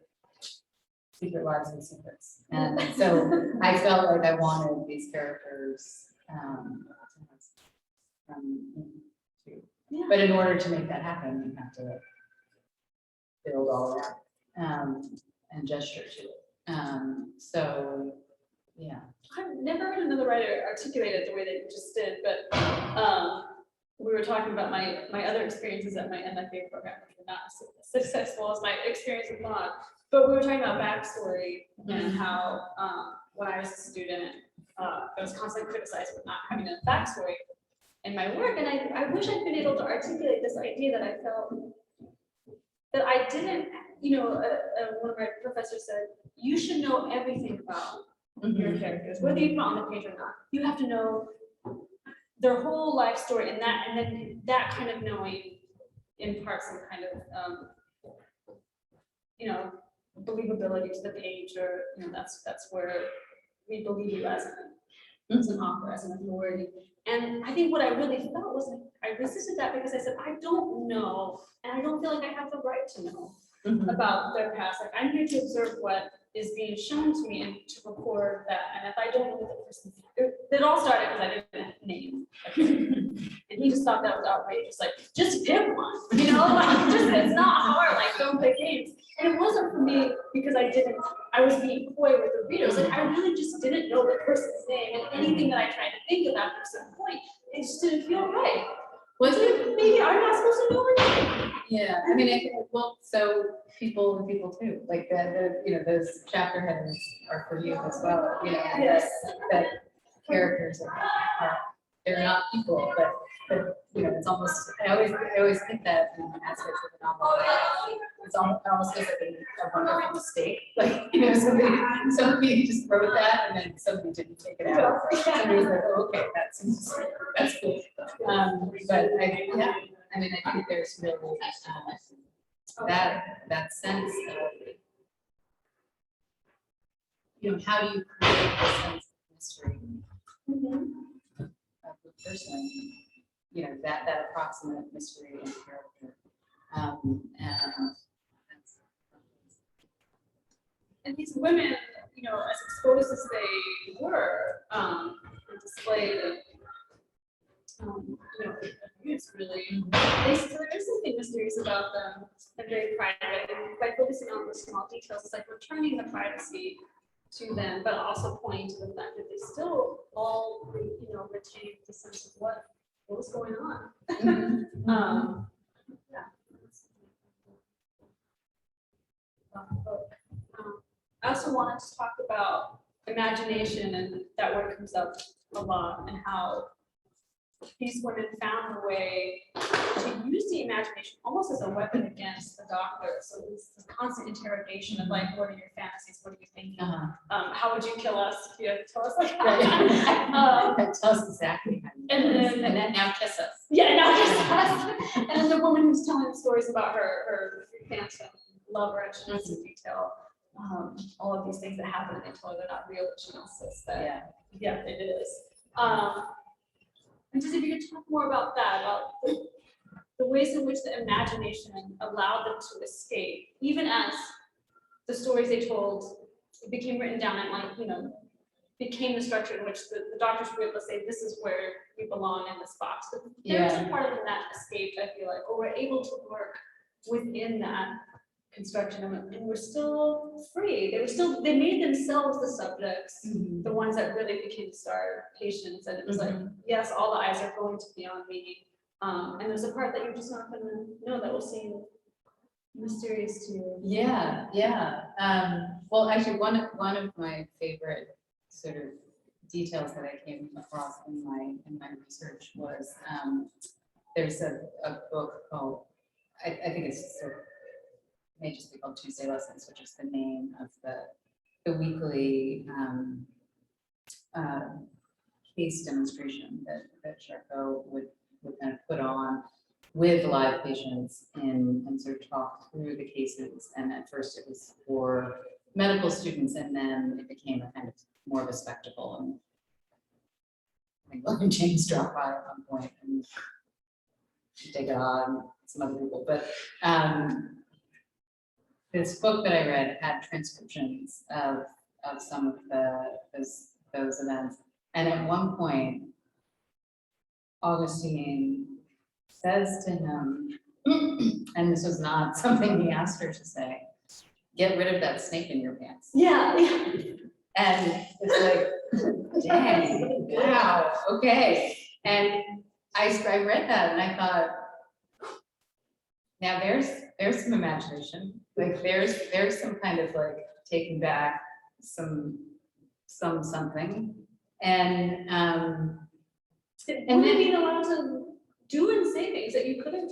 secret lives and secrets. And so I felt like I wanted these characters but in order to make that happen, you have to build all that and gesture to it. So yeah. I've never heard another writer articulate it the way that you just did, but we were talking about my other experiences at my MFA program, which were not as successful as my experience with Maud. But we were talking about backstory and how when I was a student, I was constantly criticized for not having a backstory in my work, and I wish I'd been able to articulate this idea that I felt that I didn't. One of my professors said, you should know everything about your characters, whether you put on the page or not. You have to know their whole life story, and then that kind of knowing imparts some kind of believability to the page, or that's where we believe you as an author, as an authority. And I think what I really felt was like I resisted that because I said I don't know, and I don't feel like I have the right to know about their past. Like, I'm here to observe what is being shown to me and to record that. And if I don't know what the person, it all started because I didn't name. And he just thought that was outrageous, like, just pick one, you know, like, just, it's not hard, like, don't pick names. And it wasn't for me because I was being coy with the readers, like, I really just didn't know the person's name, and anything that I tried to think of after a certain point, it just didn't feel right. Was it? Maybe I'm not supposed to know her name. Yeah, I mean, well, so people and people too, like you know, those chapter headers are for you as well, you know, Yes. that characters are, they're not people, but you know, it's almost, I always think that in aspects of the novel, it's almost feels like a wonderful mistake, like, you know, somebody just wrote that and then somebody didn't take it out. Somebody was like, oh, okay, that's cool. But I mean, I think there's really that sense of, you know, how do you create a sense of mystery of the person, you know, that approximate mystery and character. And these women, you know, as exposed as they were, and displayed of, you know, abuse really, there is something mysterious about them and very private. And by focusing on the small details, it's like returning the privacy to them, but also pointing to the fact that they still all, you know, retain the sense of what was going on. Yeah. I also wanted to talk about imagination, and that word comes up a lot, and how these women found a way to use the imagination almost as a weapon against the doctor. So this constant interrogation of like, what are your fantasies? What are you thinking? How would you kill us if you had to tell us like that? Tell us exactly. And then now kiss us. Yeah, now kiss us. And then the woman who's telling stories about her phantom lover, and she wants to detail all of these things that happen and they tell her they're not real, but she insists that yeah, it is. And just if you could talk more about that, about the ways in which the imagination allowed them to escape, even as the stories they told became written down and, like, you know, became the structure in which the doctors were able to say, this is where we belong in this box. But there's a part of them that escaped, I feel like, or we're able to work within that construction, and we're still free. They made themselves the subjects, the ones that really became star patients, and it was like, yes, all the eyes are going to be on me, and there's a part that you're just not going to know that will seem mysterious to you. Well, actually, one of my favorite sort of details that I came across in my research was there's a book called, I think it's sort of, may just be called Tuesday Lessons, which is the name of the weekly case demonstration that Charcot would kind of put on with live patients and sort of talk through the cases. And at first it was for medical students, and then it became a kind of more of a spectacle. And I think William James dropped by at one point and take it on some other people, but this book that I read had transcriptions of some of those events. And at one point, Augustine says to him, and this was not something he asked her to say, get rid of that snake in your pants. Yeah. And it's like, dang, wow, okay. And I read that and I thought, now there's some imagination. Like there's some kind of like taking back something. And then being allowed to do and say things that you couldn't.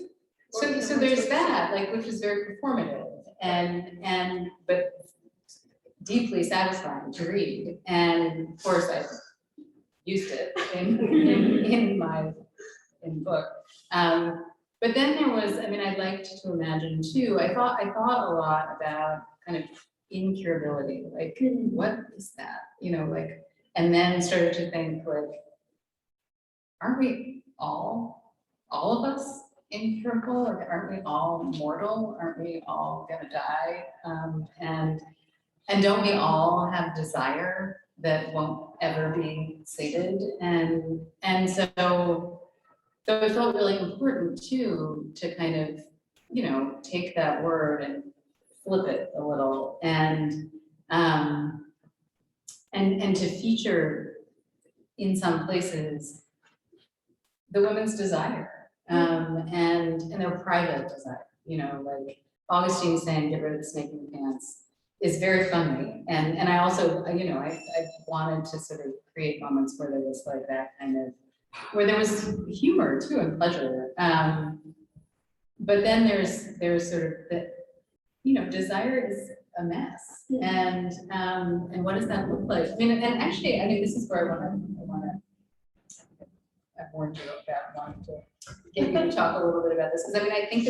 So there's that, like, which is very performative and but deeply satisfying to read. And of course I used it in my book. But then there was, I mean, I liked to imagine too, I thought a lot about kind of incurability, like what is that? You know, like, and then started to think like, aren't we all of us incurable? Like, aren't we all mortal? Aren't we all gonna die? and don't we all have desire that won't ever be sated? And so it felt really important too, to kind of, you know, take that word and flip it a little and to feature in some places the women's desire and their private desire, you know, like Augustine saying, get rid of the snake in the pants is very funny. And I also, you know, I wanted to sort of create moments where there was like that kind of, where there was humor too and pleasure. But then there's sort of the, you know, desire is a mess. And what does that look like? I mean, and actually, I mean, this is where I warned you about wanting to get you to talk a little bit about this. Because I mean, I think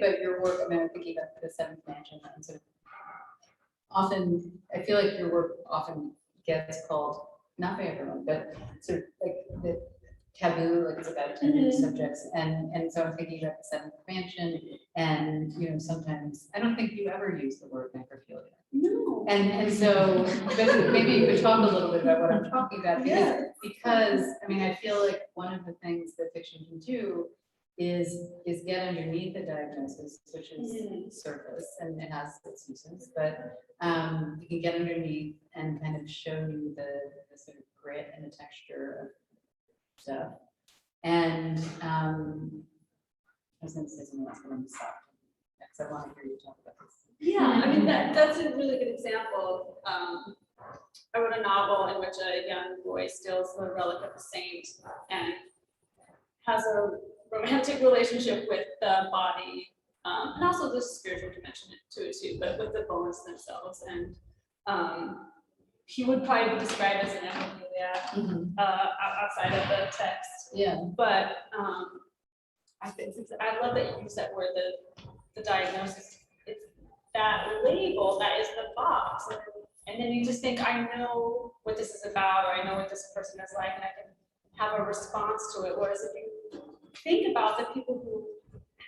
about your work. I mean, I'm thinking about the Seventh Mansion and sort of often, I feel like your work often gets called, not by everyone, but sort of like the taboo, like it's about taboo subjects. And so I'm thinking about the Seventh Mansion, and you know, sometimes I don't think you ever use the word necrophilia. No. And so but maybe you could talk a little bit about what I'm talking about, because I mean, I feel like one of the things that fiction can do is get underneath the diagnosis, which is surface, and it has its uses, but you can get underneath and kind of show you the sort of grit and the texture of stuff. And I was going to say something else, but I'm stopped because I want to hear you talk about this. Yeah, I mean, that's a really good example. I wrote a novel in which a young boy steals the relic of a saint and has a romantic relationship with the body, and also the spiritual dimension to it too, but with the bones themselves. And he would probably be described as an necrophilia outside of the text. Yeah. But I love that you use that word, the diagnosis. It's that label that is the box. And then you just think, I know what this is about, or I know what this person is like, and I can have a response to it. Whereas if you think about the people who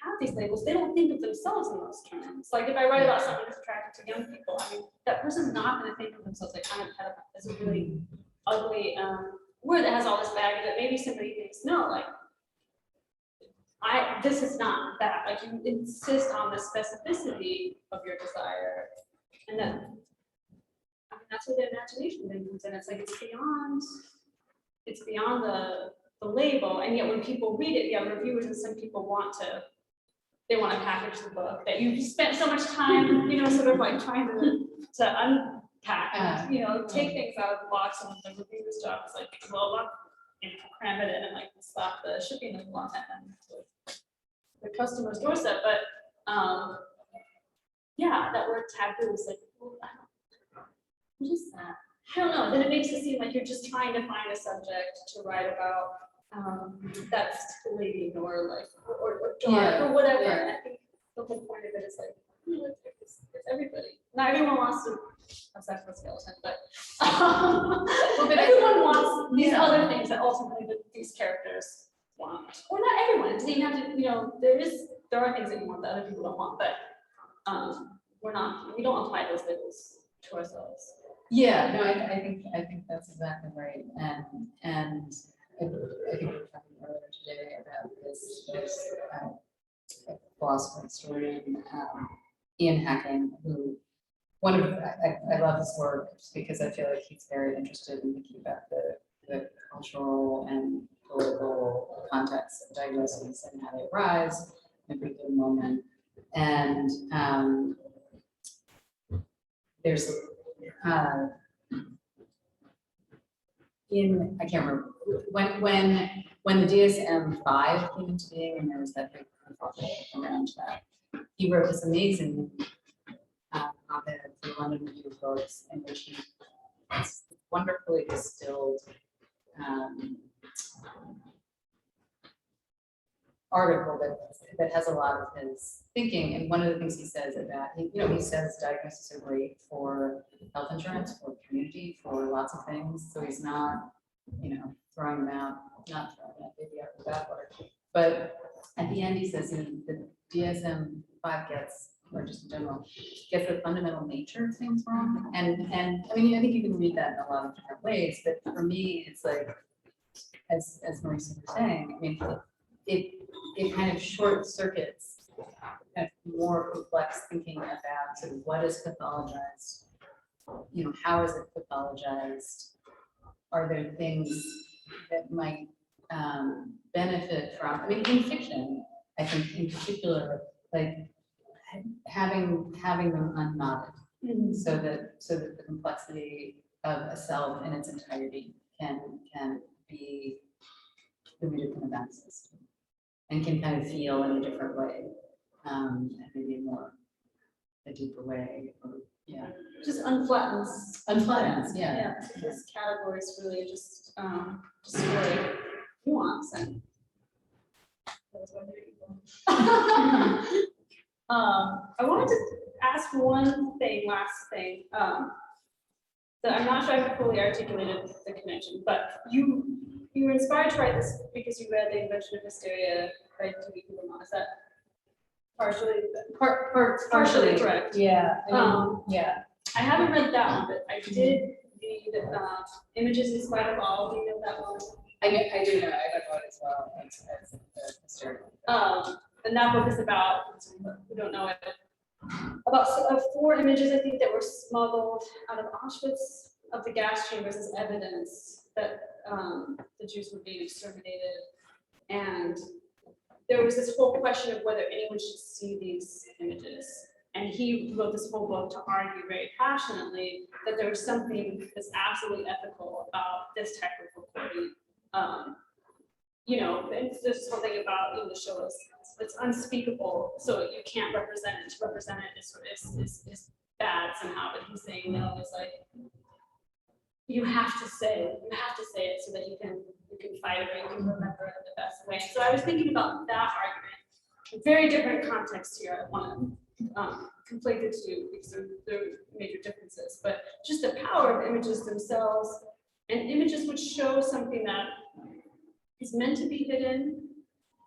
have these labels, they don't think of themselves in those terms. Like if I write about someone who's attracted to young people, I mean, that person's not going to think of themselves like kind of as a really ugly word that has all this baggage that maybe somebody thinks, no, like this is not that. Like you insist on the specificity of your desire, and then I mean, that's where the imagination then comes in. It's like it's beyond the label, and yet when people read it, reviewers and some people want to package the book that you spent so much time, you know, sort of like trying to unpack, and, you know, take things out of the box, and the reviewer's job is like, well, cram it in and like stop the shipping of one and the customer's doorstep. But yeah, that word taboo is like, well, what is that? I don't know. Then it makes it seem like you're just trying to find a subject to write about that's fleeting or like or dark or whatever. Yeah. And I think the whole point of it is like, it's everybody. Not everyone wants to obsess with skeleton, but everyone wants these other things that ultimately these characters want. Or not everyone. It doesn't even have to, you know, there are things that you want that other people don't want, but we don't apply those labels to ourselves. Yeah, no, I think that's exactly right. And I think we were talking earlier today about this philosopher historian, Ian Hacking, who I love his work because I feel like he's very interested in thinking about the cultural and political context of diagnoses and how they arise in a particular moment. And there's I can't remember when the DSM-5 came into being, and there was that big kerfuffle around that. He wrote this amazing op-ed for the London Review of Books, in which he wonderfully distilled article that has a lot of his thinking. And one of the things he says about, he says diagnoses are great for health insurance, for community, for lots of things. So he's not, throwing them out, not throwing that baby out with the bathwater. But at the end, he says, the DSM-5 gets or just in general, gets the fundamental nature of things wrong. And I mean, I think you can read that in a lot of different ways, but for me, it's like, as Maryse was saying, I mean, it kind of short circuits kind of more complex thinking about sort of what is pathologized, you know, how is it pathologized? Are there things that might benefit from, I mean, in fiction, I think in particular, like having them unknotted, so that the complexity of a self in its entirety can be the reader can have access to and can kind of feel in a different way, and maybe a deeper way, or yeah. Just unflattens. Yeah. This category is really just really nuance and. I wanted to ask one thing, last thing. That I'm not sure I fully articulated the connection, but you were inspired to write this because you read The Invention of Hysteria by Calvino Prize. Is that partially correct? Yeah. Yeah. I haven't read that one, but I did read Images in Spite of All. Do you know that one? I do know. I read one as well. As the historical. And that book is about, who don't know it, about 4 images, I think, that were smuggled out of Auschwitz of the gas chambers as evidence that the Jews were being exterminated. And there was this whole question of whether anyone should see these images. And he wrote this whole book to argue very passionately that there was something that's absolutely ethical about this type of reporting. You know, and this whole thing about the show is it's unspeakable, so you can't represent it. To represent it is bad somehow. But he's saying no, it's like you have to say it so that you can fight it or you can remember it in the best way. So I was thinking about that argument. Very different context here. I want to conflate the two because there are major differences. But just the power of images themselves, and images which show something that is meant to be hidden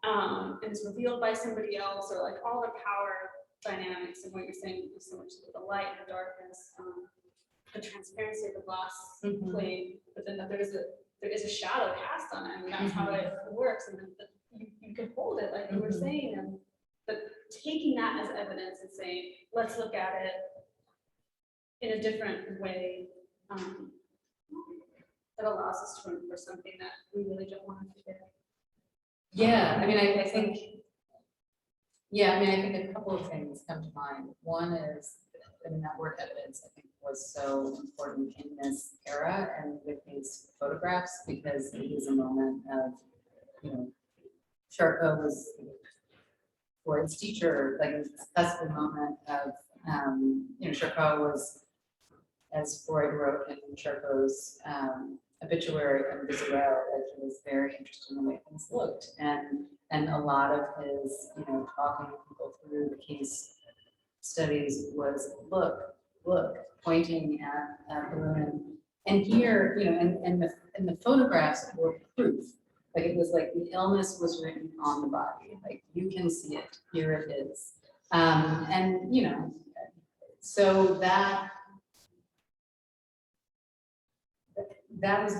and is revealed by somebody else, or like all the power dynamics and what you're saying is so much the light and the darkness, the transparency of the glass plate, but then that there is a shadow cast on it, and that's how it works, and then you can hold it like you were saying, and but taking that as evidence and saying, let's look at it in a different way. That allows us to remember something that we really don't want to forget. Yeah, I mean, I think, I think a couple of things come to mind. One is, I mean, that word evidence, I think, was so important in this era and with these photographs, because it was a moment of, you know, Charcot was Freud's teacher, like it was this cusp moment of, you know, Charcot was, as Freud wrote in Charcot's obituary of Visuel, that he was very interested in the way things looked, and a lot of his, you know, talking people through the case studies was look, pointing at the women, and here, you know, and the photographs were proof. Like it was like the illness was written on the body, like you can see it, here it is, and you know, so that was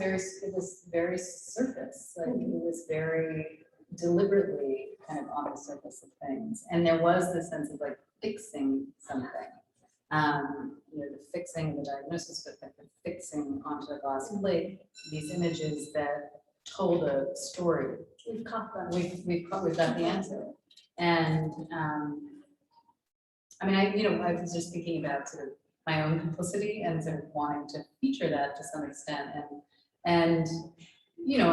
very surface, like it was very deliberately kind of on the surface of things. And there was this sense of like fixing something, you know, the fixing of the diagnosis, but like the fixing onto a glass plate, these images that told a story. We've caught them. We've got the answer. And I mean, I was just thinking about sort of my own complicity and sort of wanting to feature that to some extent, and you know,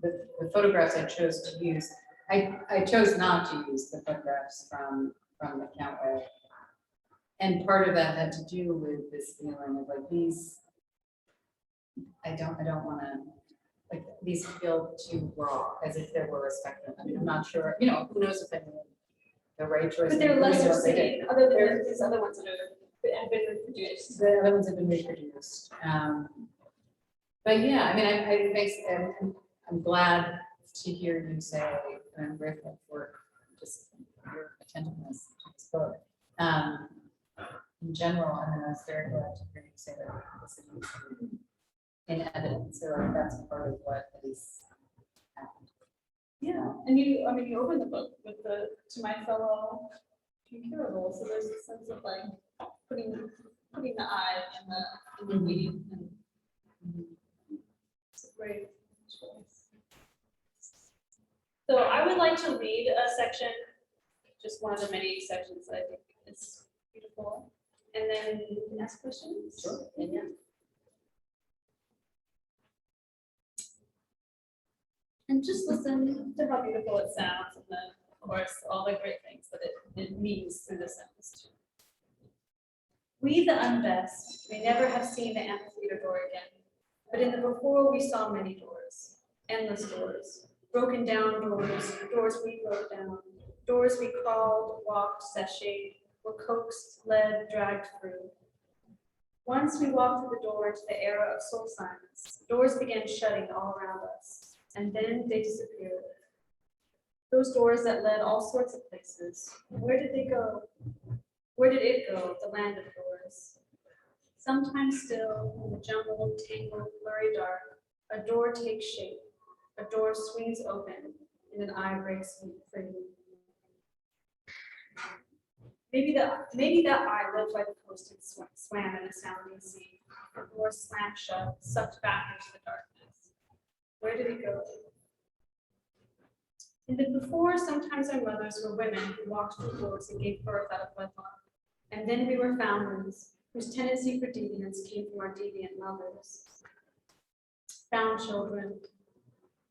the photographs I chose to use, I chose not to use the photographs from the Countway, and part of that had to do with this feeling of like these, I don't want to, like these feel too raw, as if there were a spectrum. I mean, I'm not sure, you know, who knows if I made the right choice. But they're lesser seen, other than these other ones that have been reproduced. The other ones have been reproduced. But yeah, I mean, I'm glad to hear you say, and I'm grateful for just your attentiveness to this book. In general, I mean, I was very glad to hear you say that this is in evidence, so like that's part of what is happened. Yeah, and you, I mean, you open the book with the, to my fellow incurable, so there's a sense of like putting the I in the we, and it's a great choice. So I would like to read a section, just one of the many sections that I think is beautiful, and then you can ask questions. Sure. Yeah. And just listen to how beautiful it sounds, and then, of course, all the great things that it means through the sentence too. We, the unbest, may never have seen the amphitheater door again, but in the before we saw many doors, endless doors, broken down doors, doors we broke down, doors we crawled, walked, sashayed, were coaxed, led, dragged through. Once we walked through the door into the era of soul silence, doors began shutting all around us. And then they disappeared. Those doors that led all sorts of places. Where did they go? Where did it go, the land of doors? Sometimes still, in the jungle, tangled, blurry dark, a door takes shape. A door swings open, and an eye breaks free. Maybe that eye lived by the coast and swam in a sounding sea. The door slammed shut, sucked back into the darkness. Where did it go? In the before, sometimes our mothers were women who walked through doors and gave birth out of wedlock. And then we were foundlings, whose tendency for deviance came from our deviant mothers. Found children.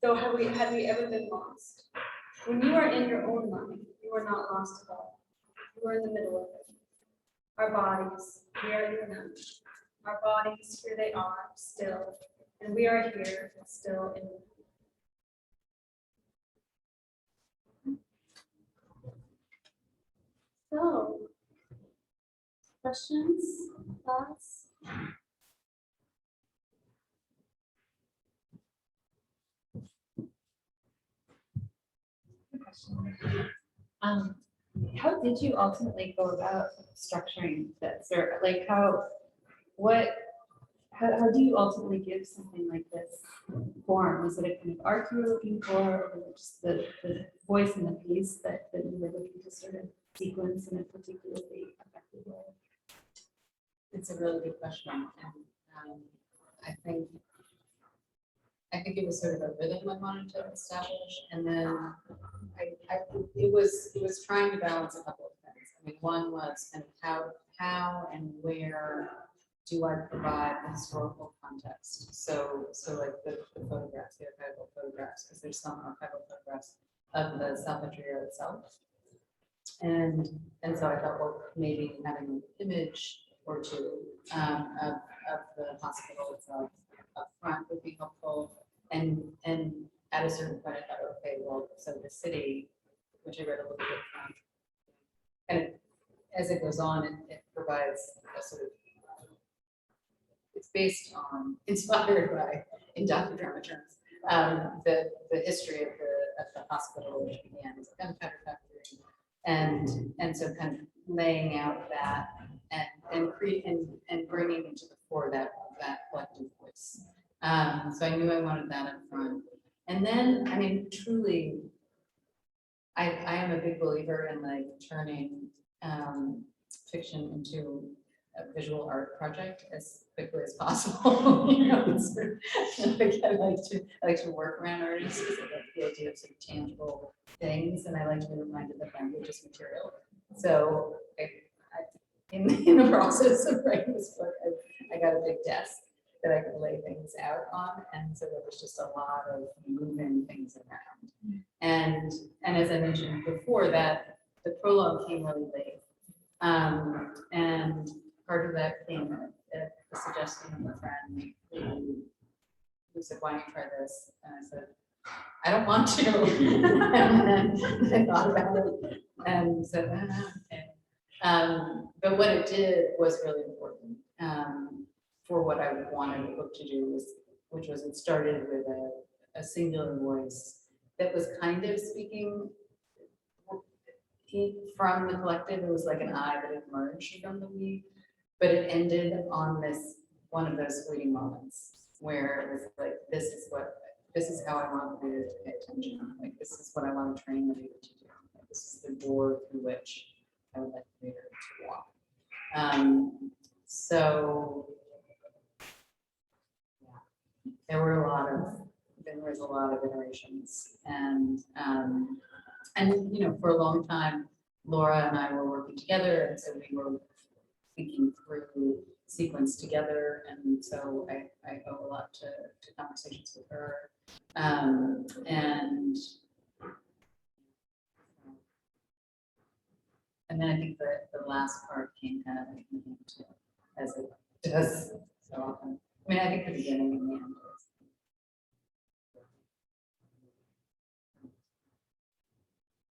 Though had we ever been lost? When you are in your own mind, you are not lost at all. You are in the middle of it. Our bodies, we are in them. Our bodies, here they are, still. And we are here, still in them. So, questions, thoughts? How did you ultimately go about structuring this, or like how do you ultimately give something like this form? Is it a kind of arc you were looking for, or was it just the voice and the piece that you were looking to sort of sequence in a particularly effective way? It's a really good question, and I think it was sort of a rhythm I wanted to establish, and then it was trying to balance a couple of things. I mean, one was kind of how and where do I provide the historical context? So like the photographs, the archival photographs, because there's some archival photographs of the salvatorio itself. And so I thought, well, maybe having an image or two of the hospital itself up front would be helpful. And at a certain point, I thought, okay, well, so the city, which I read a little bit from, kind of as it goes on, it provides a sort of, it's based on, inspired by, in docudrama terms, the history of the hospital, which began as a gunpowder factory, and so kind of laying out that and bringing into the fore that collective voice. So I knew I wanted that up front, and then I mean, truly, I am a big believer in like turning fiction into a visual art project as quickly as possible. You know, it's sort of, like, I like to work around artists because I like the idea of sort of tangible things, and I like to be reminded that language is material. So in the process of writing this book, I got a big desk that I could lay things out on, and so there was just a lot of moving things around. And as I mentioned before, that the prologue came really late, and part of that came at the suggestion of a friend who said, "Why don't you try this?" And I said, "I don't want to." And then I thought about it and said, "Okay." But what it did was really important for what I wanted the book to do, which was it started with a singular voice that was kind of speaking from the collective. It was like an I that emerged from the we, but it ended on this, one of those fleeting moments where it was like, this is how I want the reader to pay attention. Like, this is what I want to train the reader to do. Like, this is the door through which I would like the reader to walk. So yeah, there was a lot of iterations, and you know, for a long time, Laura and I were working together, and so we were thinking through sequence together, and so I owe a lot to conversations with her, and then I think that the last part came kind of like as it does so often. I mean, I think the beginning and the end is.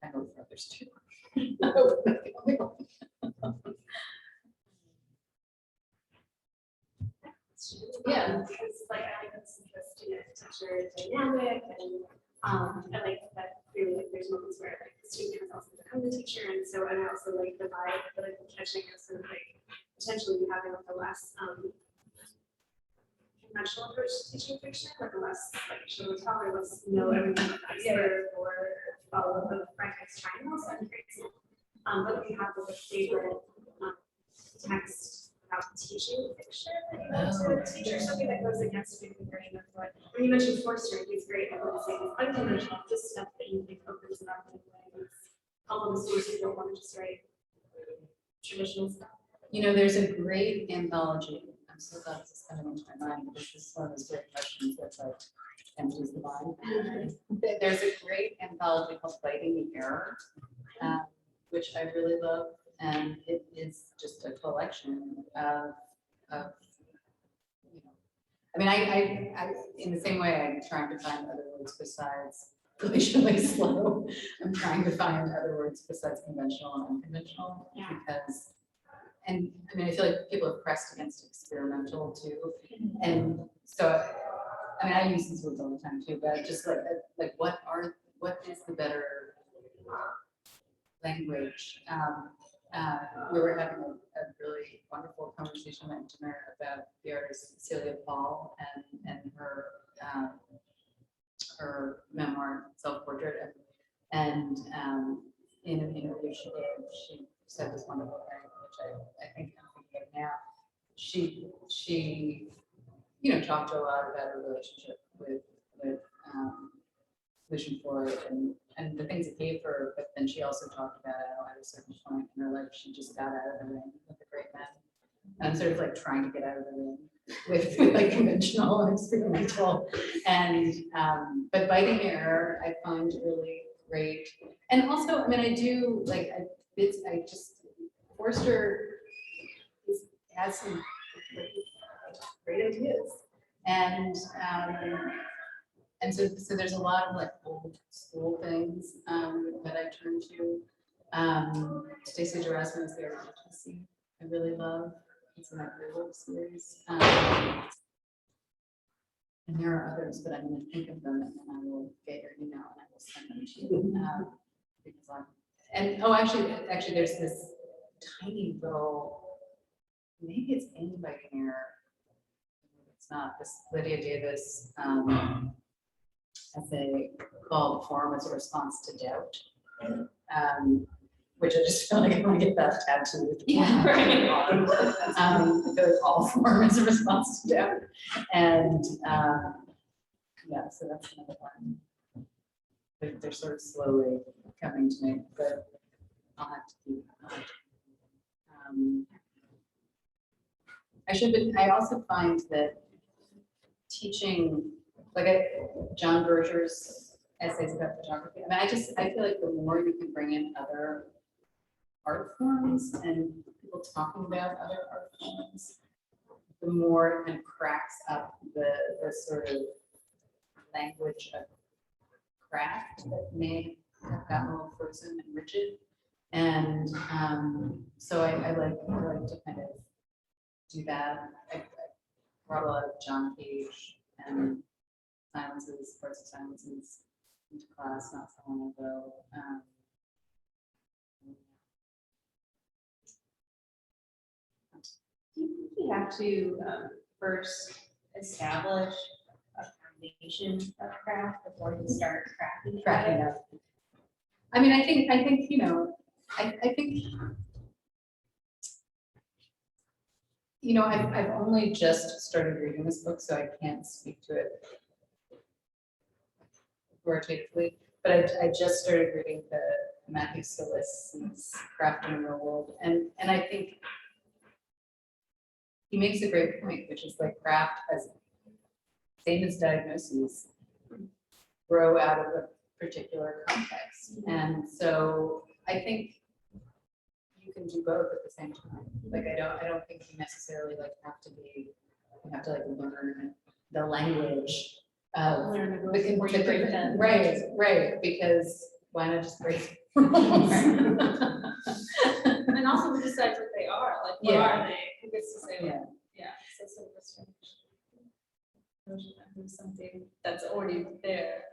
I hope for others too. Yeah, because like I think it's interesting as teacher dynamic, and I like that really like there's moments where like the student has also become the teacher, and so and I also like the vibe that like the catching of sort of like potentially having like a less conventional approach to teaching fiction, like a less like show and tell, or let's know everything about the iceberg or follow the Franklin's triangle. So I'm curious, but we have like a favorite text about teaching fiction that you want to teach, or something that goes against maybe the version of what, when you mentioned Forster, he's great at saying unconventional, just stuff that you think opens it up in ways, help the students who don't want to just write traditional stuff. You know, there's a great anthology. I'm so glad this is coming into my mind, because this is one of those great questions that's like empties the mind. There's a great anthology called Fighting the Error, which I really love. And it is just a collection of you know, I mean, I in the same way I'm trying to find other words besides glacially slow. I'm trying to find other words besides conventional and unconventional, because, and I mean, I feel like people have pressed against experimental too. And so, I mean, I use these words all the time too, but just like what is the better language? We were having a really wonderful conversation at dinner about the artist Celia Paul and her memoir, self-portrait, and in an interview she said this wonderful thing, which I think I'm thinking of now. She you know, talked a lot about her relationship with Lucian Freud and the things it gave her, but then she also talked about how at a certain point in her life she just got out of the ring with a great man. And I'm sort of like trying to get out of the ring with like conventional and experimental. And but Biting Error I find really great. And also, I mean, I do like I just Forster has some great ideas. And so there's a lot of like old school things that I turn to. Stacey Gerasimo's The Art of Intimacy, I really love. It's in my Graywolf series. And there are others, but I'm going to think of them, and then I will get your email and I will send them to you. Because actually, there's this tiny little, maybe it's anybody here. It's not, this Lydia Davis essay called Form as a Response to Doubt, which I just feel like I want to get that tattooed. Yeah, right. I feel like all form is a response to doubt. And yeah, so that's another one. They're sort of slowly coming to me, but I'll have to keep I also find that teaching, like John Berger's essays about photography, I mean, I feel like the more you can bring in other art forms and people talking about other art forms, the more it kind of cracks up the sort of language of craft that may have gotten a little frozen and rigid. And so I like to kind of do that. I brought a lot of John Cage and silences, parts of silences into class not so long ago. you have to first establish a foundation of craft before you start crafting Cracking it. up. I mean, I think, you know, I think, you know, I've only just started reading this book, so I can't speak to it authoritatively, but I just started reading the Matthew Scalisse's Craft in the Real World, and I think he makes a great point, which is like craft as same as diagnoses grow out of a particular context. And so I think you can do both at the same time. Like I don't think you necessarily like you have to like learn the language of Learn the before you break them. right, because why not just break? And also who decides what they are, like what Yeah. are they? Who gets to say what? Yeah. Yeah, so sort of a strange notion that there's something that's already there.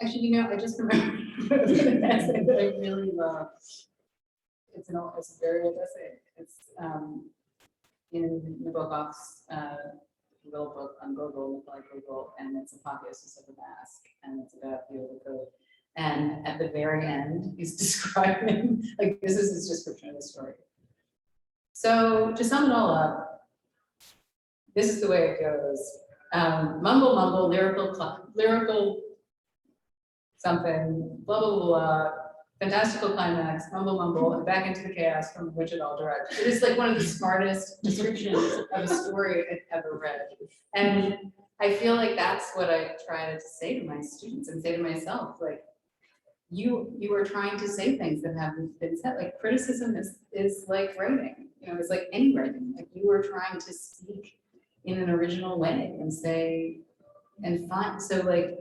Actually, you know, I just remember an essay that I really love. It's a very old essay. It's in Nabokov's little book on Gogol, like Gogol, and it's Apotheosis of the Mask, and it's about the overcoat. And at the very end, he's describing, like, this is his description of the story. So to sum it all up, this is the way it goes. Mumble, mumble, lyrical something, blah, blah, blah, blah, fantastical climax, mumble, mumble, and back into the chaos from which it all derives. It is like one of the smartest descriptions of a story I've ever read. And I feel like that's what I try to say to my students and say to myself, like, you are trying to say things that haven't been said. Like criticism is like writing, you know, it's like any writing. Like you are trying to speak in an original way and say, and find, so like,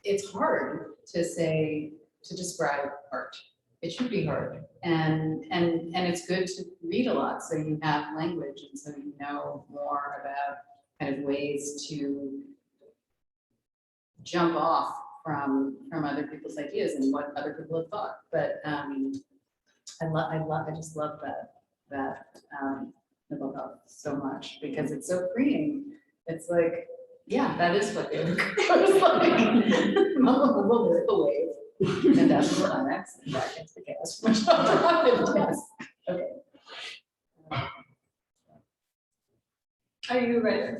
it's hard to say, to describe art. It should be hard. And it's good to read a lot so you have language and so you know more about kind of ways to jump off from other people's ideas and what other people have thought. But I just love that Nabokov so much because it's so freeing. It's like, yeah, that is what they were like. Mumble the wave, and that's the climax, and back into the chaos. Yes. Okay. Are you a writer?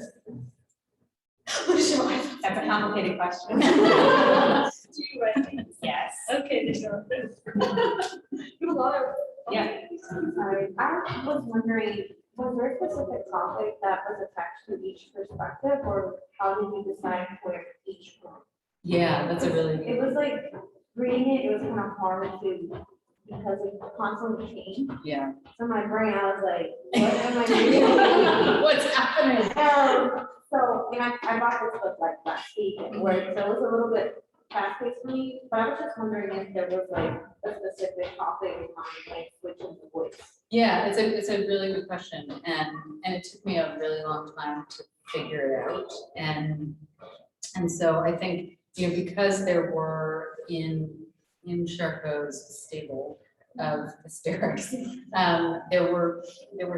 Sure, that's a complicated question. Do you write things? Yes. Okay, sure. You have a lot of. Yeah. Sorry, I was wondering, was there a specific topic that was attached to each perspective, or how did you decide where each one? Yeah, that's a really It was like, reading it, it was kind of hard to, because it constantly changed. yeah. So my brain, I was like, what am I doing? What's happening? So, and I bought this book like last week, and where, so it was a little bit fast-paced for me, but I was just wondering if there was like a specific topic in mind, like switching the voice. Yeah, it's a really good question, and it took me a really long time to figure it out, and so I think, you know, because there were in Charcot's stable of hysterics, there were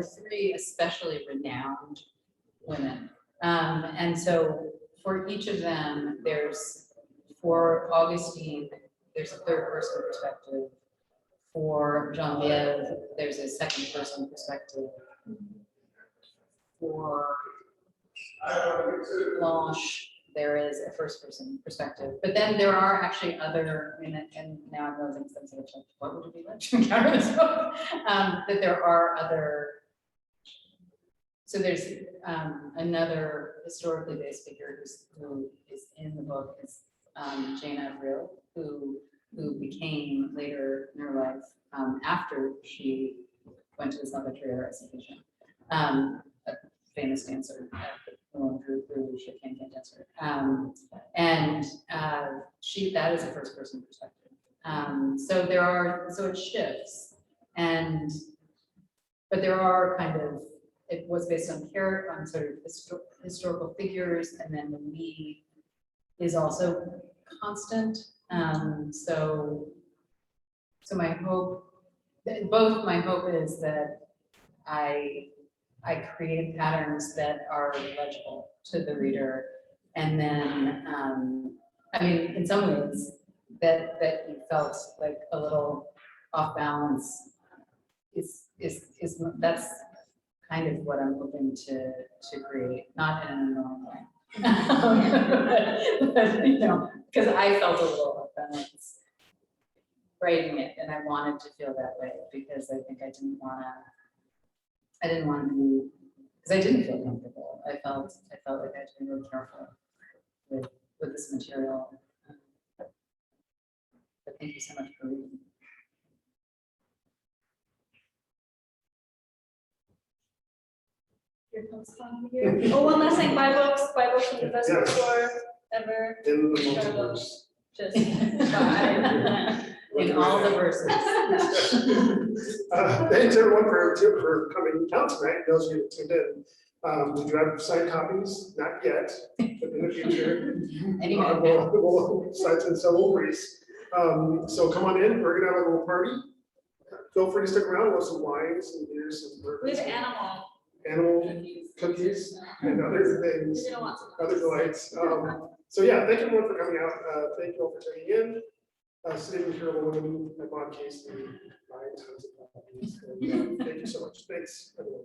three especially renowned women, and so for each of them, for Augustine, there's a third person perspective. For Geneviève, there's a second person perspective. For Blanche, there is a first person perspective. But then there are actually other, and now I'm losing sense of what would it be like to encounter this book? That there are other, so there's another historically based figure who is in the book is Jane Avril, who became later in her life, after she went to the Salvatore exhibition, a famous dancer, who grew Chopin dancer. That is a first person perspective. So it shifts, but there are kind of, it was based on character, on sort of historical figures, and then the we is also constant. So my hope is that I I create patterns that are legible to the reader. And then, I mean, in some ways, that you felt like a little off balance is that's kind of what I'm hoping to create, not in an annoying way. But, you know, because I felt a little off balance writing it, and I wanted to feel that way because I think I didn't want to be, because I didn't feel comfortable. I felt like I had to be really careful with this material. But thank you so much for reading. Your post on here. Oh, one last thing, buy books from the best Yes. bookstore ever. In the multiverse. Just buy. In all the verses. Thanks everyone for coming out tonight, those of you that tuned in. Did you have signed copies? Not yet, but in the future. Anyway. We'll sign some overeas. So come on in, we're gonna have a little party. Feel free to stick around, we'll have some wines and beers and With burgers. animal Cookies and other things, You're gonna want some. other delights. So yeah, thank you everyone for coming out. Thank you all for tuning in. City of Incurable Women, my mom Casey, buying tons of copies. And, thank you so much. Thanks, everyone.